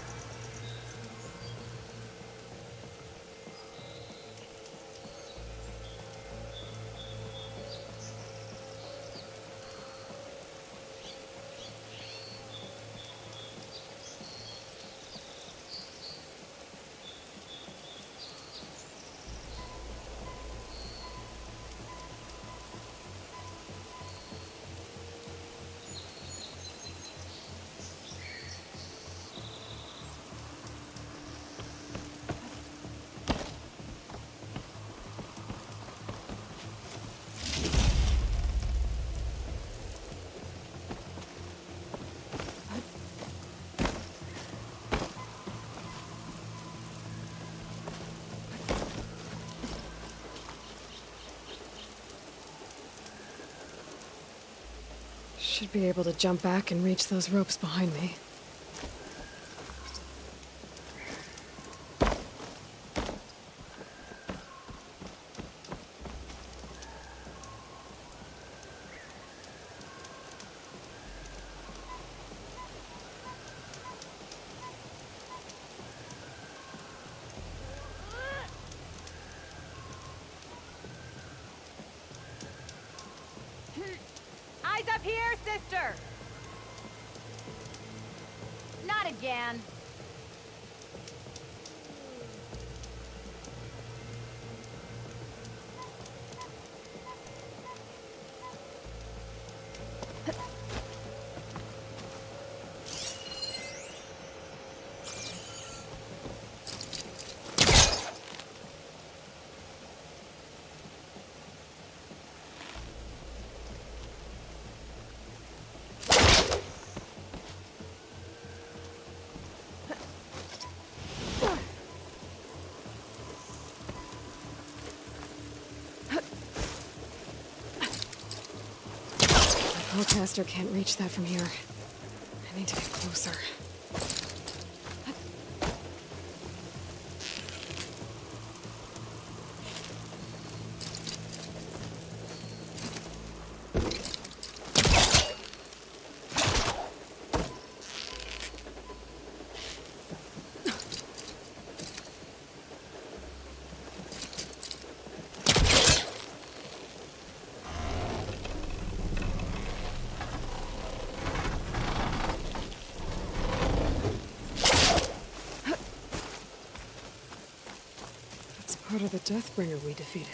Should be able to jump back and reach those ropes behind me. Eyes up here, sister! Not again. spellcaster can't reach that from here. I need to get closer. Part of the Deathbringer we defeated.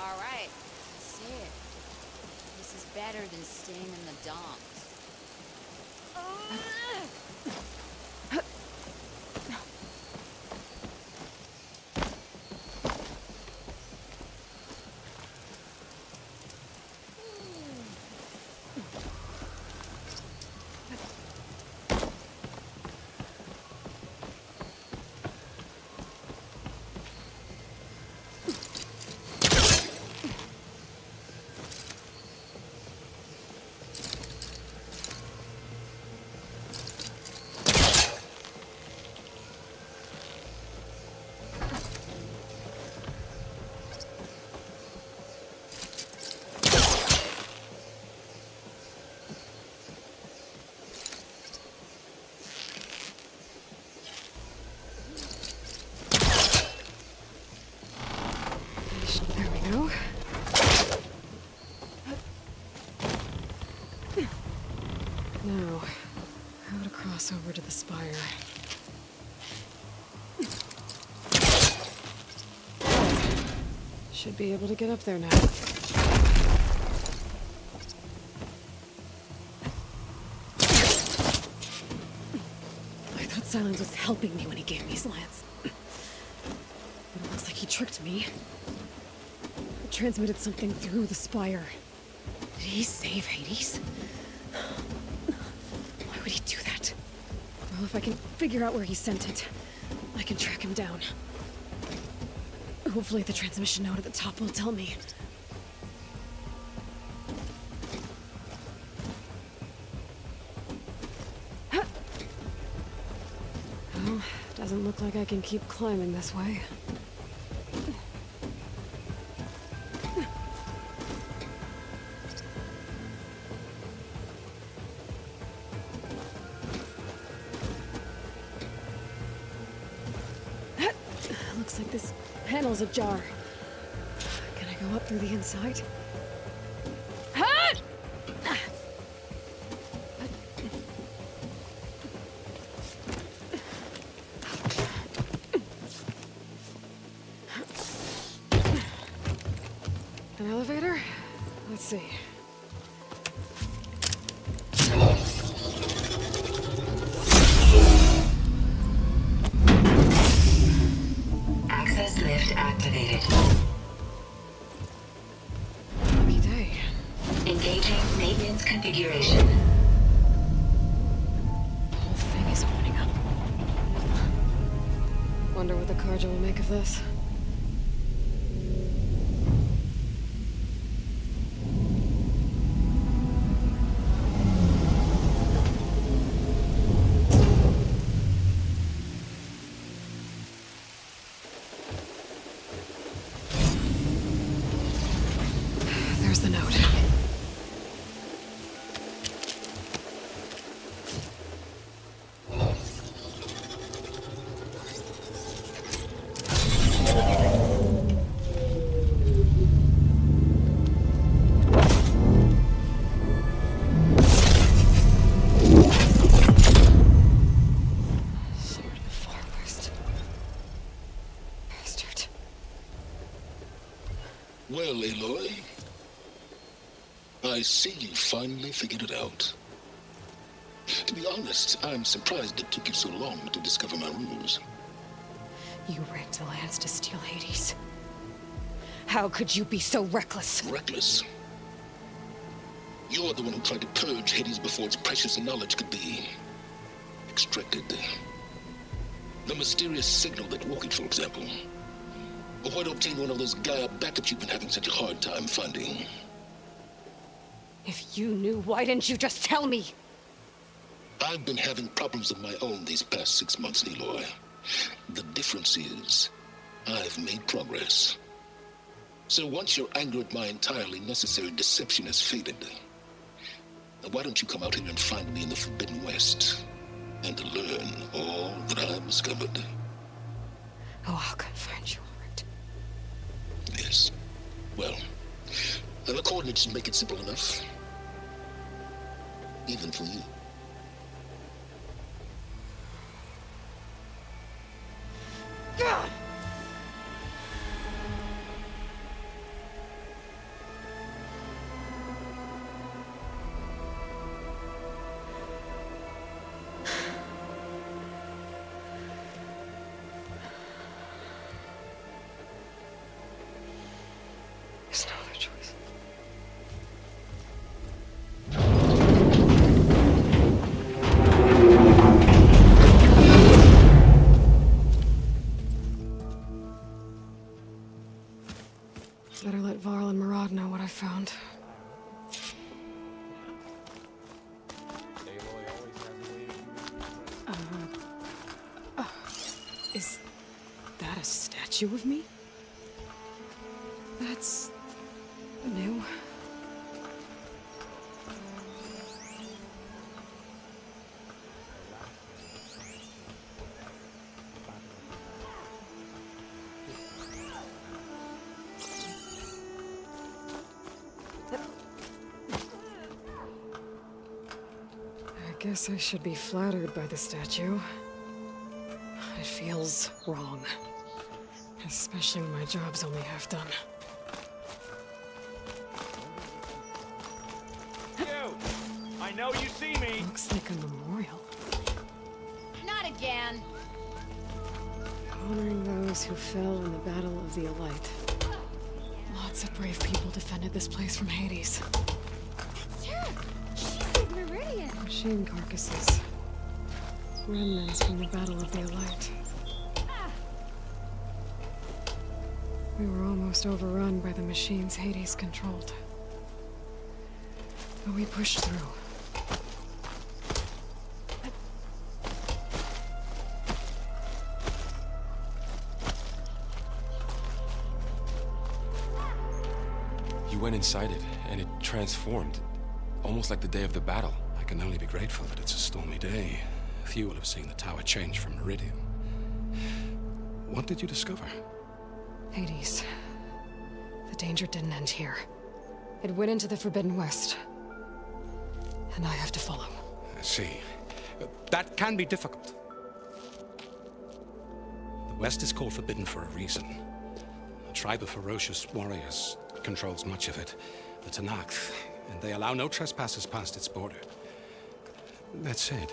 All right, say it. This is better than staying in the dumps. Now, how to cross over to the spire. Should be able to get up there now. I thought Silence was helping me when he gave me his lance. But it looks like he tricked me. It transmitted something through the spire. Did he save Hades? Why would he do that? Well, if I can figure out where he sent it, I can track him down. Hopefully the transmission note at the top will tell me. Well, doesn't look like I can keep climbing this way. Looks like this panel's ajar. Can I go up through the inside? An elevator? Let's see. Access lift activated. Lucky day. Engaging maintenance configuration. The whole thing is opening up. Wonder what the Carja will make of this. I see you finally figured it out. To be honest, I'm surprised it took you so long to discover my rules. You rigged the Lance to steal Hades. How could you be so reckless? Reckless? You're the one who tried to purge Hades before its precious knowledge could be extracted. The mysterious signal that woke it, for example. Or why to obtain one of those Gaia backups you've been having such a hard time finding. If you knew, why didn't you just tell me? I've been having problems of my own these past 6 months, Aloy. The difference is, I've made progress. So once your anger at my entirely necessary deception has faded, why don't you come out here and find me in the Forbidden West, and learn all that I've discovered? Oh, I'll come find you, all right. Yes. Well, the coordinates should make it simple enough. Even for you. God! There's no other choice. Better let Varl and Murad know what I found. Is that a statue of me? That's new. I guess I should be flattered by the statue. It feels wrong. Especially when my job's only half done. You! I know you see me! Looks like a memorial. Not again! Honoring those who fell in the Battle of the Elite. Lots of brave people defended this place from Hades. That's her! She saved Meridian! Machine carcasses. Remnants from the Battle of the Elite. We were almost overrun by the machines Hades controlled. But we pushed through. You went inside it, and it transformed. Almost like the day of the battle. I can only be grateful that it's a stormy day. Few will have seen the tower change from Meridian. What did you discover? Hades. The danger didn't end here. It went into the Forbidden West. And I have to follow. I see. That can be difficult. The West is called Forbidden for a reason. A tribe of ferocious warriors controls much of it, the Tenakth, and they allow no trespassers past its border. That said,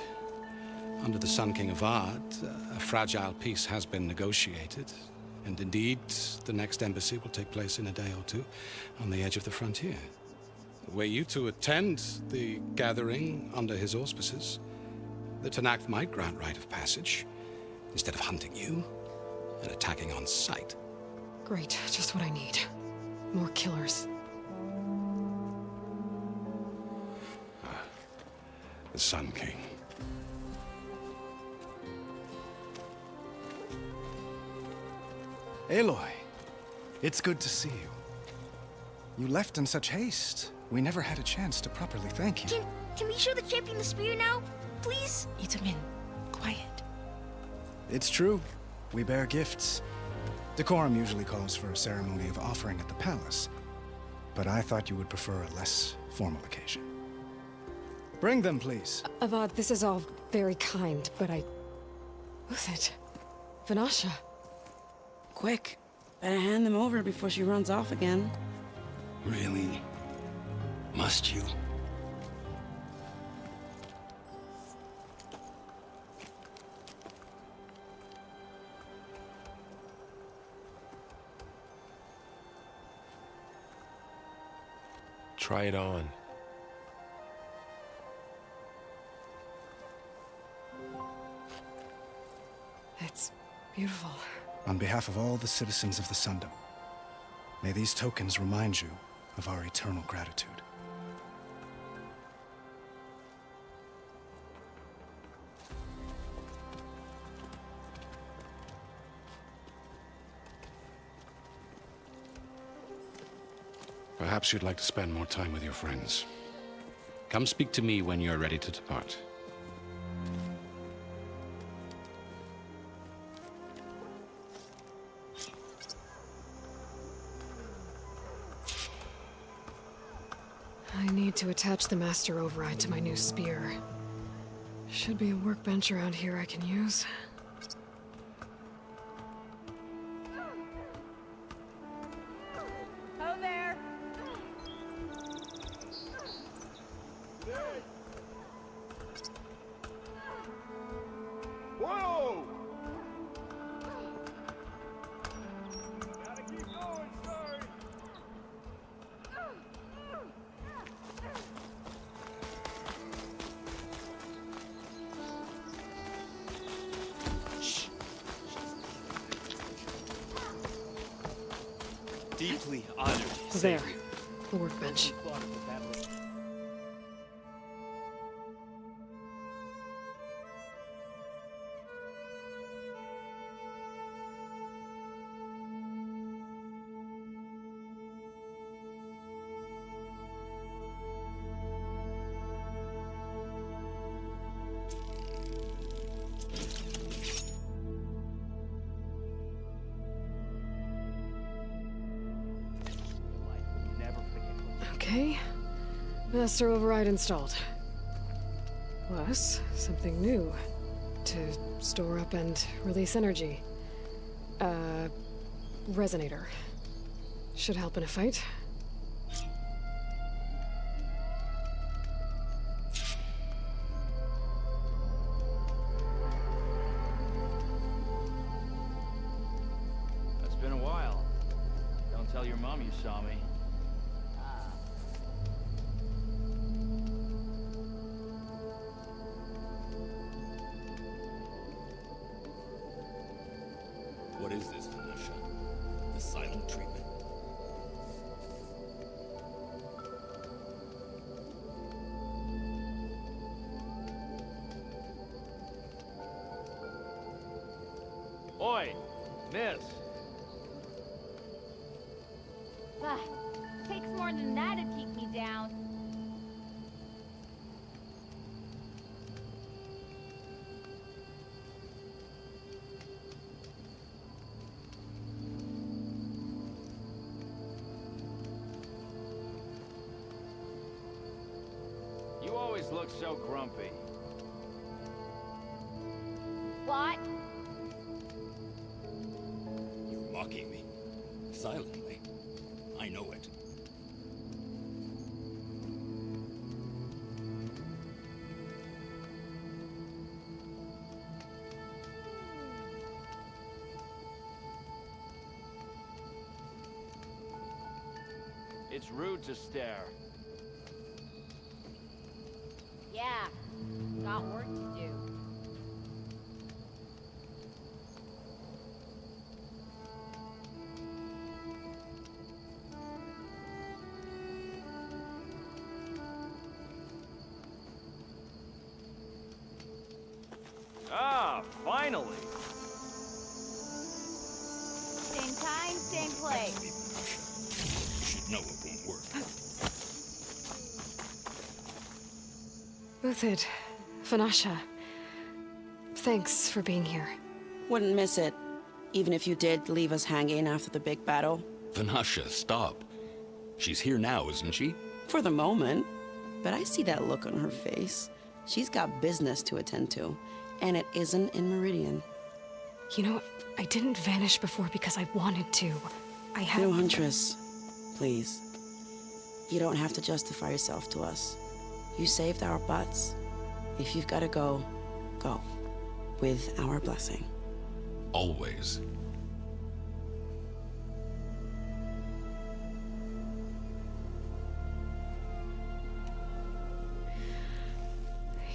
under the Sun King Avad, a fragile peace has been negotiated, and indeed, the next embassy will take place in a day or two on the edge of the frontier. Were you to attend the gathering under his auspices, the Tenakth might grant right of passage, instead of hunting you and attacking on sight. Great, just what I need. More killers. The Sun King. Aloy, it's good to see you. You left in such haste. We never had a chance to properly thank you. Can we show the champion the spear now? Please? Itamin, quiet. It's true. We bear gifts. Decorum usually calls for a ceremony of offering at the palace, but I thought you would prefer a less formal occasion. Bring them, please. Avad, this is all very kind, but Who's it? Vanasha. Quick. Better hand them over before she runs off again. Really? Must you? Try it on. It's beautiful. On behalf of all the citizens of the Sundom, may these tokens remind you of our eternal gratitude. Perhaps you'd like to spend more time with your friends. Come speak to me when you're ready to depart. I need to attach the Master Override to my new spear. Should be a workbench around here I can use. Ho there! Whoa! Gotta keep going, sorry. Deeply honored. There. The workbench. Okay. Master Override installed. Plus, something new. To store up and release energy. Resonator. Should help in a fight. It's been a while. Don't tell your mom you saw me. What is this, Felicia? The silent treatment? Oi, miss. Takes more than that to keep me down. You always look so grumpy. What? You're mocking me. Silently. I know it. It's rude to stare. Yeah, got work to do. Ah, finally. Same time, same place. You should know it won't work. Uthid. Vanasha. Thanks for being here. Wouldn't miss it, even if you did leave us hanging after the big battle. Vanasha, stop. She's here now, isn't she? For the moment. But I see that look on her face. She's got business to attend to, and it isn't in Meridian. You know, I didn't vanish before because I wanted to. I had... No, Huntress. Please. You don't have to justify yourself to us. You saved our butts. If you've got to go, go. With our blessing. Always.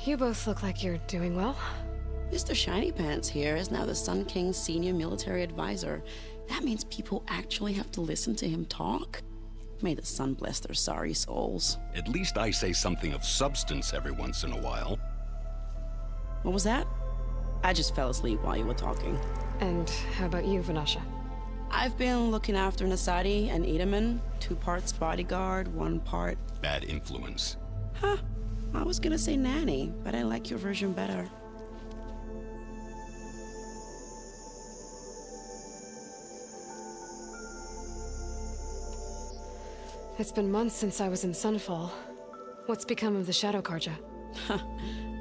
You both look like you're doing well. Mr. Shiny Pants here is now the Sun King's senior military advisor. That means people actually have to listen to him talk? May the sun bless their sorry souls. At least I say something of substance every once in a while. What was that? I just fell asleep while you were talking. And how about you, Vanasha? I've been looking after Nasadi and Edaman. 2 parts bodyguard, 1 part... Bad influence. Huh. I was gonna say nanny, but I like your version better. It's been months since I was in Sunfall. What's become of the Shadow Karja?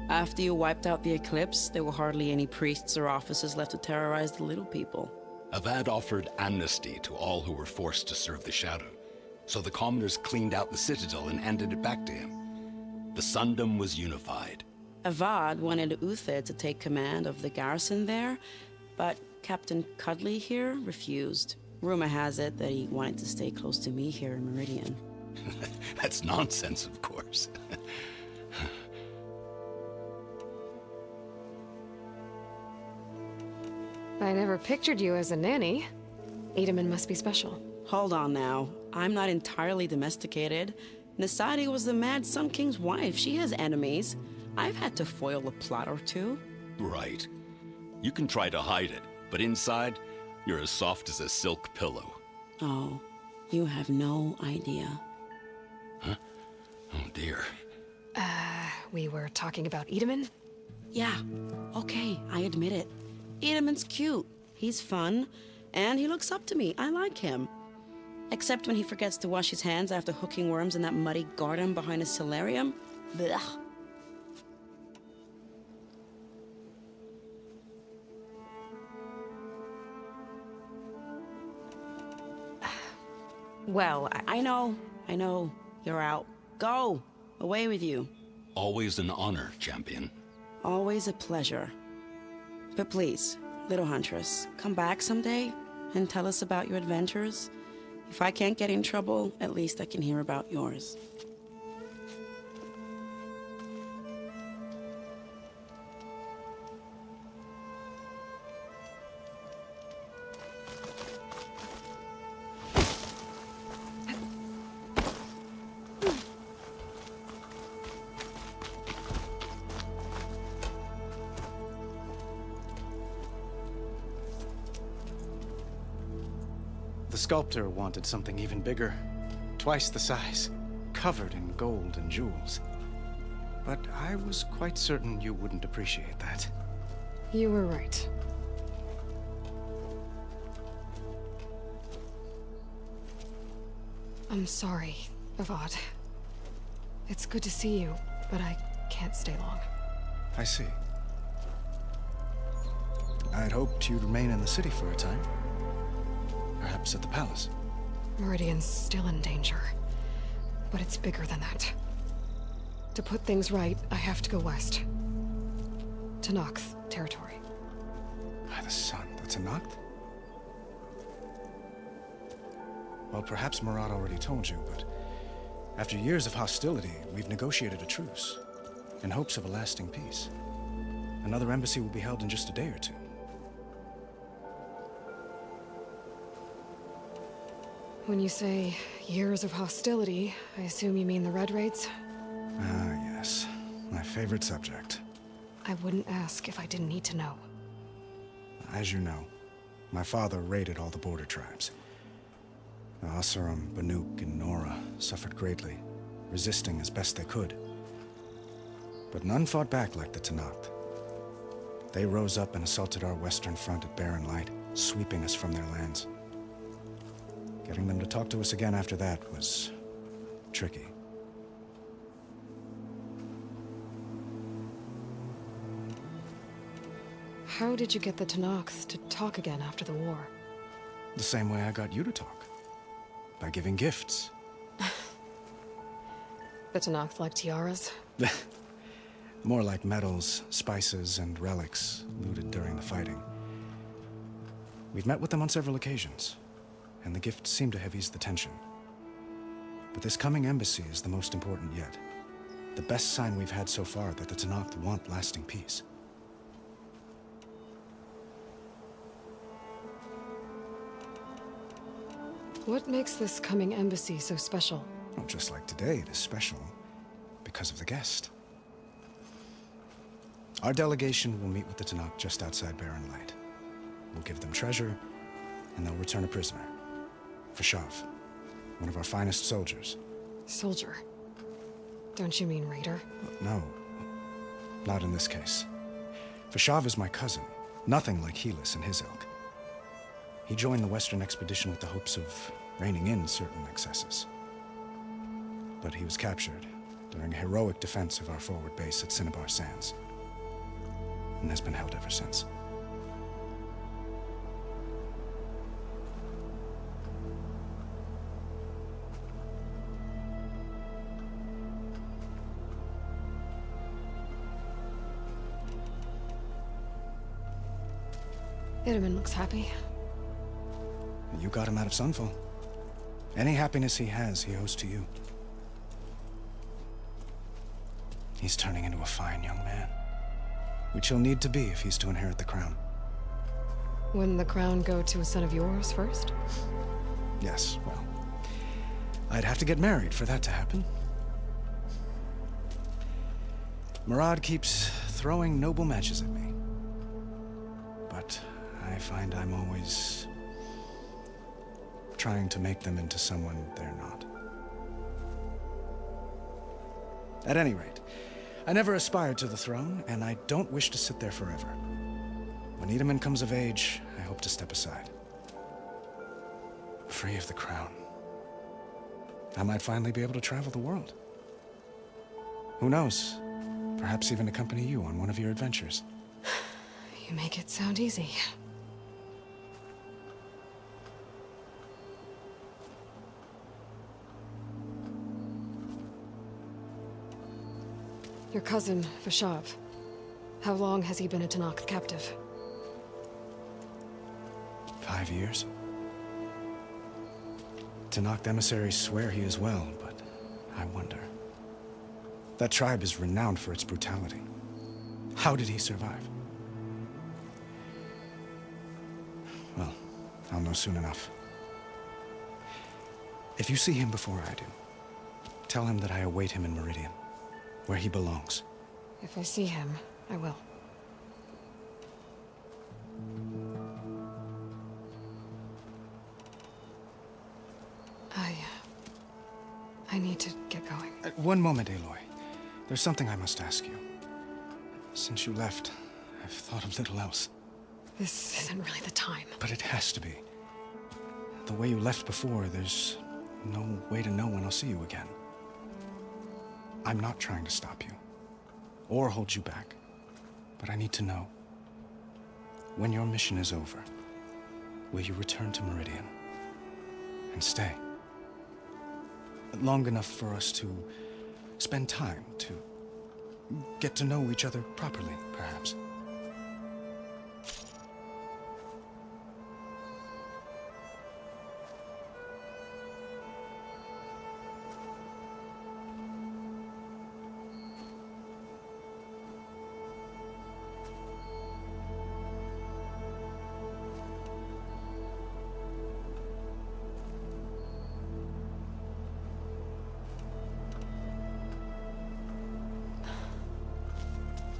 After you wiped out the Eclipse, there were hardly any priests or officers left to terrorize the little people. Avad offered amnesty to all who were forced to serve the Shadow. So the commoners cleaned out the Citadel and handed it back to him. The Sundom was unified. Avad wanted Uther to take command of the garrison there, but Captain Cudley here refused. Rumor has it that he wanted to stay close to me here in Meridian. That's nonsense, of course. I never pictured you as a nanny. Edaman must be special. Hold on now. I'm not entirely domesticated. Nasadi was the Mad Sun King's wife. She has enemies. I've had to foil a plot or 2. Right. You can try to hide it, but inside, you're as soft as a silk pillow. Oh, you have no idea. Huh? Oh, dear. We were talking about Edaman? Yeah, okay, I admit it. Edaman's cute. He's fun, and he looks up to me. I like him. Except when he forgets to wash his hands after hooking worms in that muddy garden behind his solarium. Blech. Well, I know. You're out. Go! Away with you. Always an honor, champion. Always a pleasure. But please, little huntress, come back someday and tell us about your adventures. If I can't get in trouble, at least I can hear about yours. The sculptor wanted something even bigger, twice the size, covered in gold and jewels. But I was quite certain you wouldn't appreciate that. You were right. I'm sorry, Avad. It's good to see you, but I can't stay long. I see. I'd hoped you'd remain in the city for a time. Perhaps at the palace. Meridian's still in danger. But it's bigger than that. To put things right, I have to go west. To Nox territory. By the sun, that's a Noct? Well, perhaps Marat already told you, but after years of hostility, we've negotiated a truce, in hopes of a lasting peace. Another embassy will be held in just a day or 2. When you say years of hostility, I assume you mean the Red Raids? Ah, yes. My favorite subject. I wouldn't ask if I didn't need to know. As you know, my father raided all the border tribes. The Oseram, Banuk, and Nora suffered greatly, resisting as best they could. But none fought back like the Tenakth. They rose up and assaulted our western front at Barren Light, sweeping us from their lands. Getting them to talk to us again after that was tricky. How did you get the Tenakth to talk again after the war? The same way I got you to talk. By giving gifts. The Tenakth like tiaras? More like medals, spices, and relics looted during the fighting. We've met with them on several occasions, and the gifts seem to have eased the tension. But this coming embassy is the most important yet. The best sign we've had so far that the Tenakth want lasting peace. What makes this coming embassy so special? Well, just like today, it is special because of the guest. Our delegation will meet with the Tenakth just outside Barren Light. We'll give them treasure, and they'll return a prisoner. Fashav, one of our finest soldiers. Soldier? Don't you mean raider? No, not in this case. Fashav is my cousin, nothing like Helis and his ilk. He joined the Western expedition with the hopes of reining in certain excesses. But he was captured during a heroic defense of our forward base at Cinnabar Sands, and has been held ever since. Itamen looks happy. You got him out of Sunfall. Any happiness he has, he owes to you. He's turning into a fine young man, which he'll need to be if he's to inherit the crown. Wouldn't the crown go to a son of yours first? Yes, well, I'd have to get married for that to happen. Murad keeps throwing noble matches at me, but I find I'm always trying to make them into someone they're not. At any rate, I never aspired to the throne, and I don't wish to sit there forever. When Itamen comes of age, I hope to step aside. Free of the crown. I might finally be able to travel the world. Who knows? Perhaps even accompany you on one of your adventures. You make it sound easy. Your cousin, Fashav. How long has he been a Tenakth captive? 5 years. Tenakth emissaries swear he is well, but I wonder. That tribe is renowned for its brutality. How did he survive? Well, I'll know soon enough. If you see him before I do, tell him that I await him in Meridian, where he belongs. If I see him, I will. I need to get going. One moment, Aloy. There's something I must ask you. Since you left, I've thought of little else. This isn't really the time. But it has to be. The way you left before, there's no way to know when I'll see you again. I'm not trying to stop you, or hold you back, but I need to know. When your mission is over, will you return to Meridian and stay? Long enough for us to spend time, to get to know each other properly, perhaps.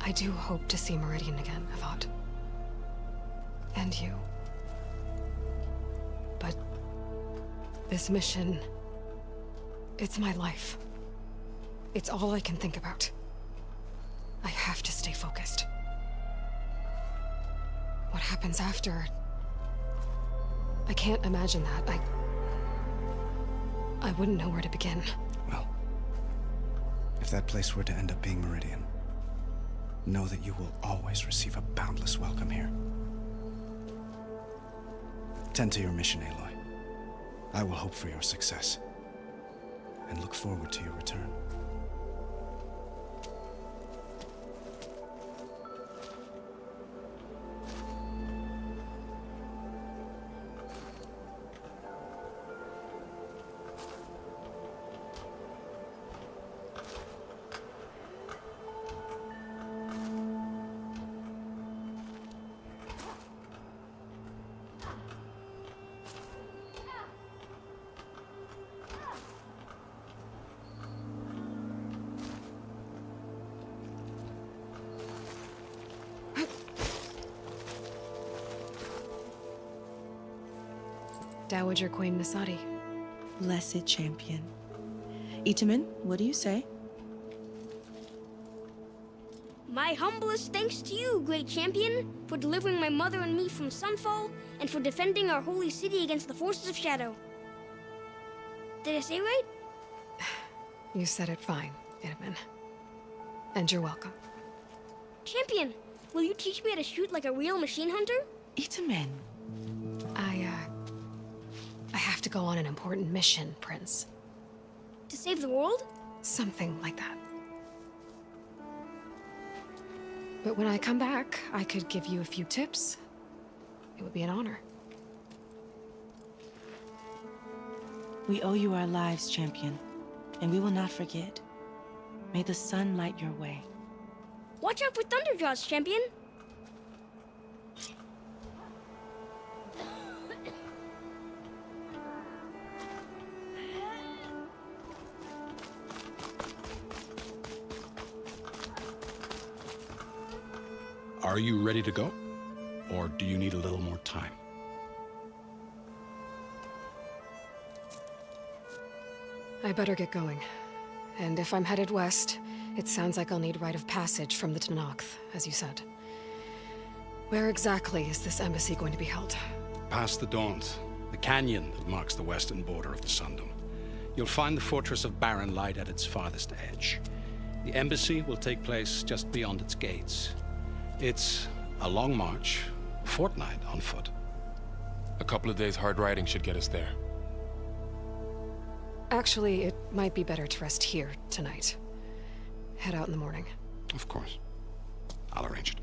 I do hope to see Meridian again, Avad. And you. But this mission, it's my life. It's all I can think about. I have to stay focused. What happens after? I can't imagine that. I wouldn't know where to begin. Well, if that place were to end up being Meridian, know that you will always receive a boundless welcome here. Tend to your mission, Aloy. I will hope for your success, and look forward to your return. Dowager Queen Nasadi. Blessed champion. Itamen, what do you say? My humblest thanks to you, great champion, for delivering my mother and me from Sunfall, and for defending our holy city against the forces of Shadow. Did I say right? You said it fine, Itamen. And you're welcome. Champion, will you teach me how to shoot like a real machine hunter? Itamen. I have to go on an important mission, Prince. To save the world? Something like that. But when I come back, I could give you a few tips. It would be an honor. We owe you our lives, champion, and we will not forget. May the sun light your way. Watch out for Thunderjaws, champion! Are you ready to go? Or do you need a little more time? I better get going. And if I'm headed west, it sounds like I'll need rite of passage from the Tenakth, as you said. Where exactly is this embassy going to be held? Past the Daunt, the canyon that marks the western border of the Sundom. You'll find the fortress of Barren Light at its farthest edge. The embassy will take place just beyond its gates. It's a long march, a fortnight on foot. A couple of days hard riding should get us there. Actually, it might be better to rest here tonight. Head out in the morning. Of course. I'll arrange it.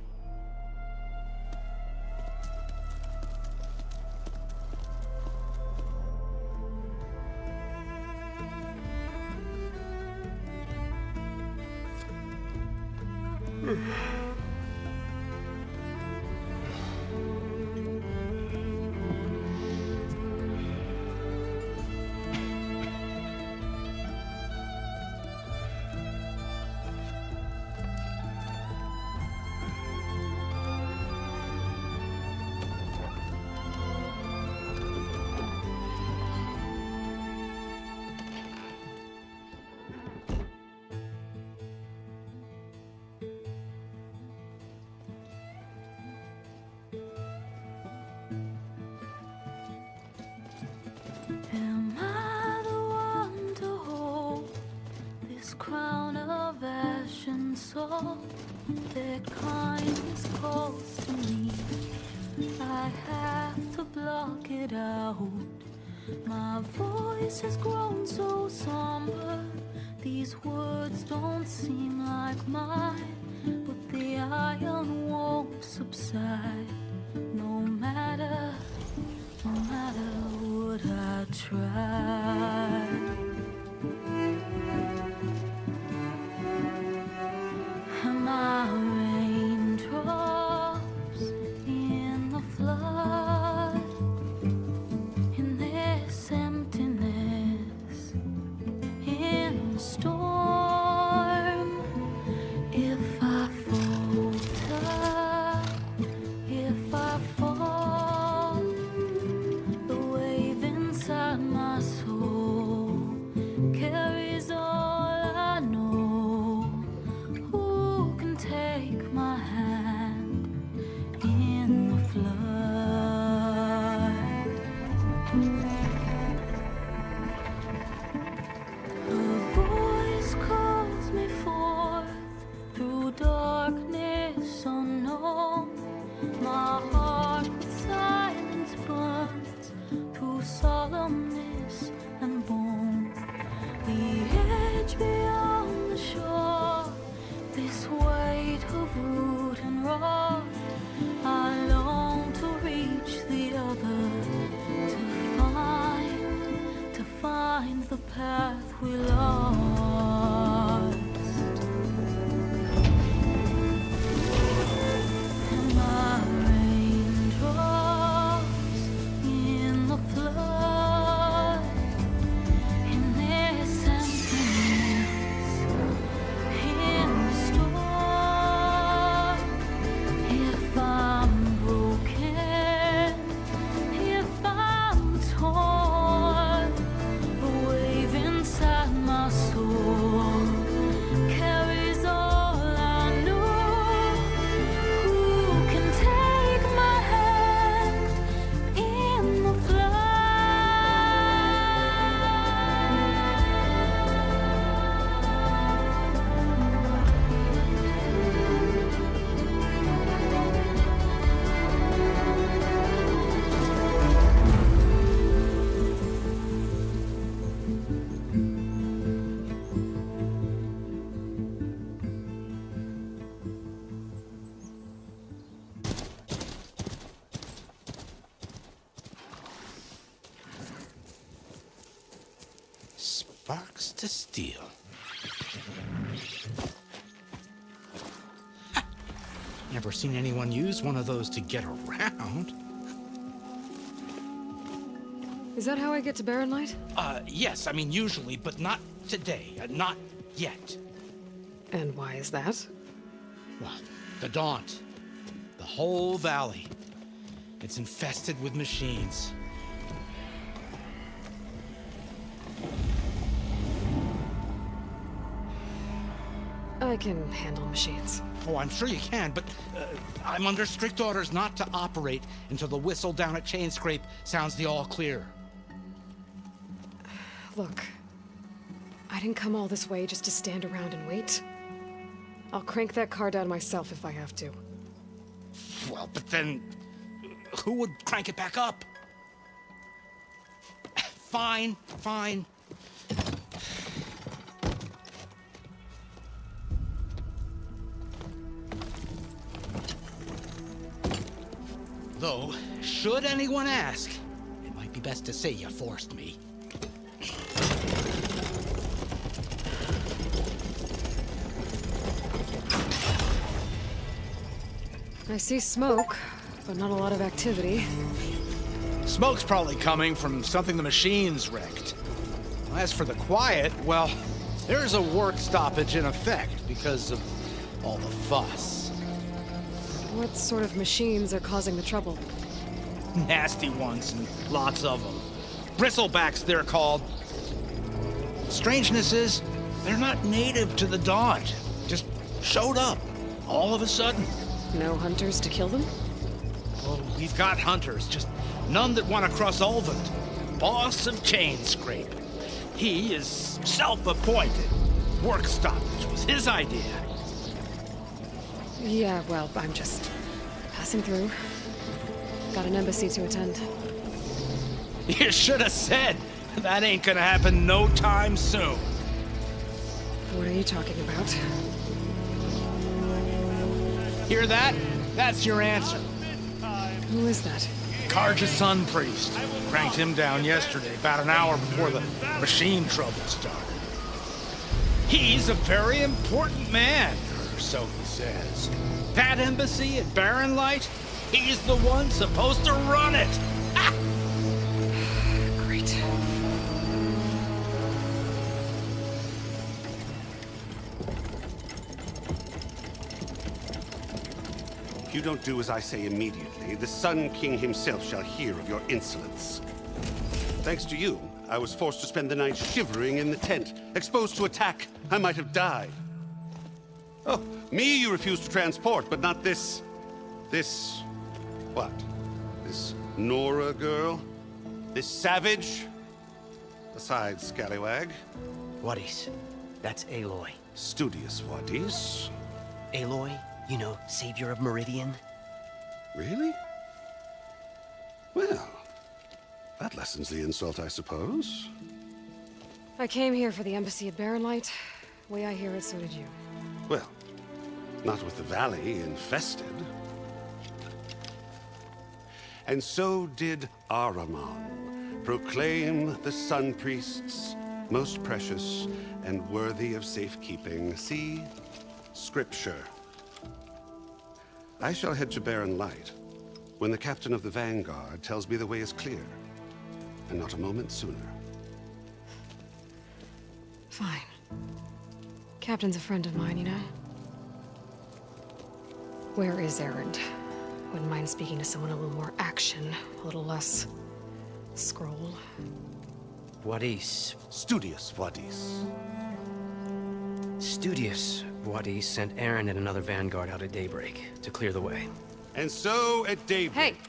Am I the one to hold this crown of ash and salt? Their kindness calls to me. I have to block it out. My voice has grown so somber. These words don't seem like mine, but the iron won't subside. No matter what I try. Am I raindrops in the flood? In this emptiness, in the storm. If I falter, if I fall, the wave inside my soul Sparks to steel. Never seen anyone use one of those to get around. Is that how I get to Barren Light? Yes, I mean usually, but not today. Not yet. And why is that? Well, the Daunt. The whole valley. It's infested with machines. I can handle machines. Oh, I'm sure you can, but I'm under strict orders not to operate until the whistle down at Chainscrape sounds the all clear. Look, I didn't come all this way just to stand around and wait. I'll crank that car down myself if I have to. Well, but then who would crank it back up? Fine, fine. Though, should anyone ask, it might be best to say you forced me. I see smoke, but not a lot of activity. Smoke's probably coming from something the machines wrecked. As for the quiet, well, there's a work stoppage in effect because of all the fuss. What sort of machines are causing the trouble? Nasty ones, and lots of them. Bristlebacks, they're called. Strangeness is, they're not native to the Daunt. Just showed up, all of a sudden. No hunters to kill them? Well, we've got hunters, just none that want to cross Ulvund. Boss of Chainscrape. He is self-appointed. Work stoppage was his idea. Yeah, well, I'm just passing through. Got an embassy to attend. You should have said. That ain't gonna happen no time soon. What are you talking about? Hear that? That's your answer. Who is that? Karja Sun Priest. Cranked him down yesterday, about an hour before the machine trouble started. He's a very important man, or so he says. That embassy at Barren Light, he's the one supposed to run it. Ha! Great. If you don't do as I say immediately, the Sun King himself shall hear of your insolence. Thanks to you, I was forced to spend the night shivering in the tent. Exposed to attack, I might have died. Oh, me you refused to transport, but not this... what? This Nora girl? This savage? Besides, scallywag. Wadis. That's Aloy. Studious Wadis. Aloy, you know, savior of Meridian. Really? Well, that lessens the insult, I suppose. I came here for the embassy at Barren Light. Way I hear it, so did you. Well, not with the valley infested. And so did Ahriman, proclaim the Sun Priests most precious and worthy of safekeeping. See? Scripture. I shall head to Barren Light when the captain of the Vanguard tells me the way is clear, and not a moment sooner. Fine. Captain's a friend of mine, you know? Where is Erend? Wouldn't mind speaking to someone a little more action, a little less scroll. Wadis. Studious Wadis. Studious Wadis sent Aaron and another Vanguard out at daybreak to clear the way. And so at daybreak... Hey!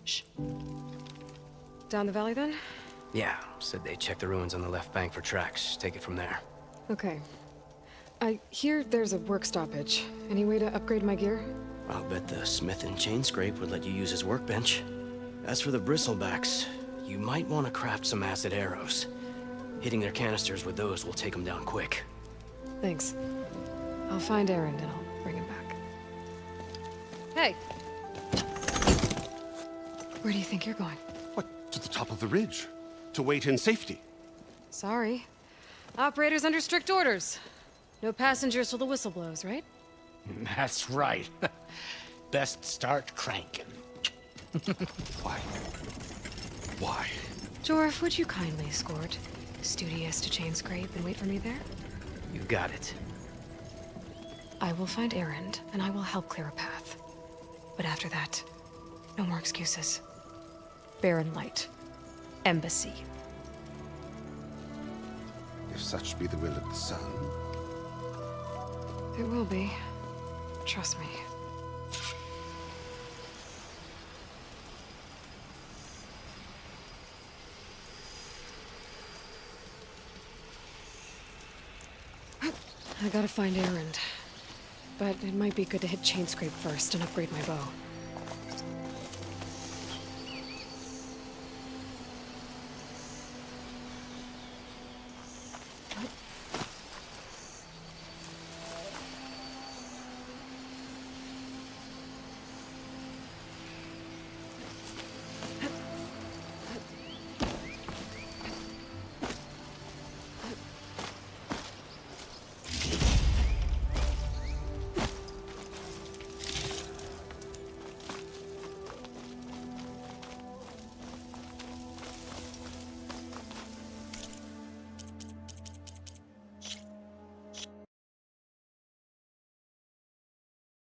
Shh. Down the valley, then? Yeah, said they checked the ruins on the left bank for tracks. Take it from there. Okay. I hear there's a work stoppage. Any way to upgrade my gear? I'll bet the smith in Chainscrape would let you use his workbench. As for the Bristlebacks, you might want to craft some acid arrows. Hitting their canisters with those will take them down quick. Thanks. I'll find Erend and I'll bring him back. Hey! Where do you think you're going? What? To the top of the ridge. To wait in safety. Sorry. Operator's under strict orders. No passengers till the whistle blows, right? That's right. Best start cranking. Why? Why? Jorf, would you kindly escort Studious to Chainscrape and wait for me there? You got it. I will find Erend, and I will help clear a path. But after that, no more excuses. Barren Light. Embassy. If such be the will of the sun. It will be. Trust me. I gotta find Erend. But it might be good to hit Chainscrape first and upgrade my bow.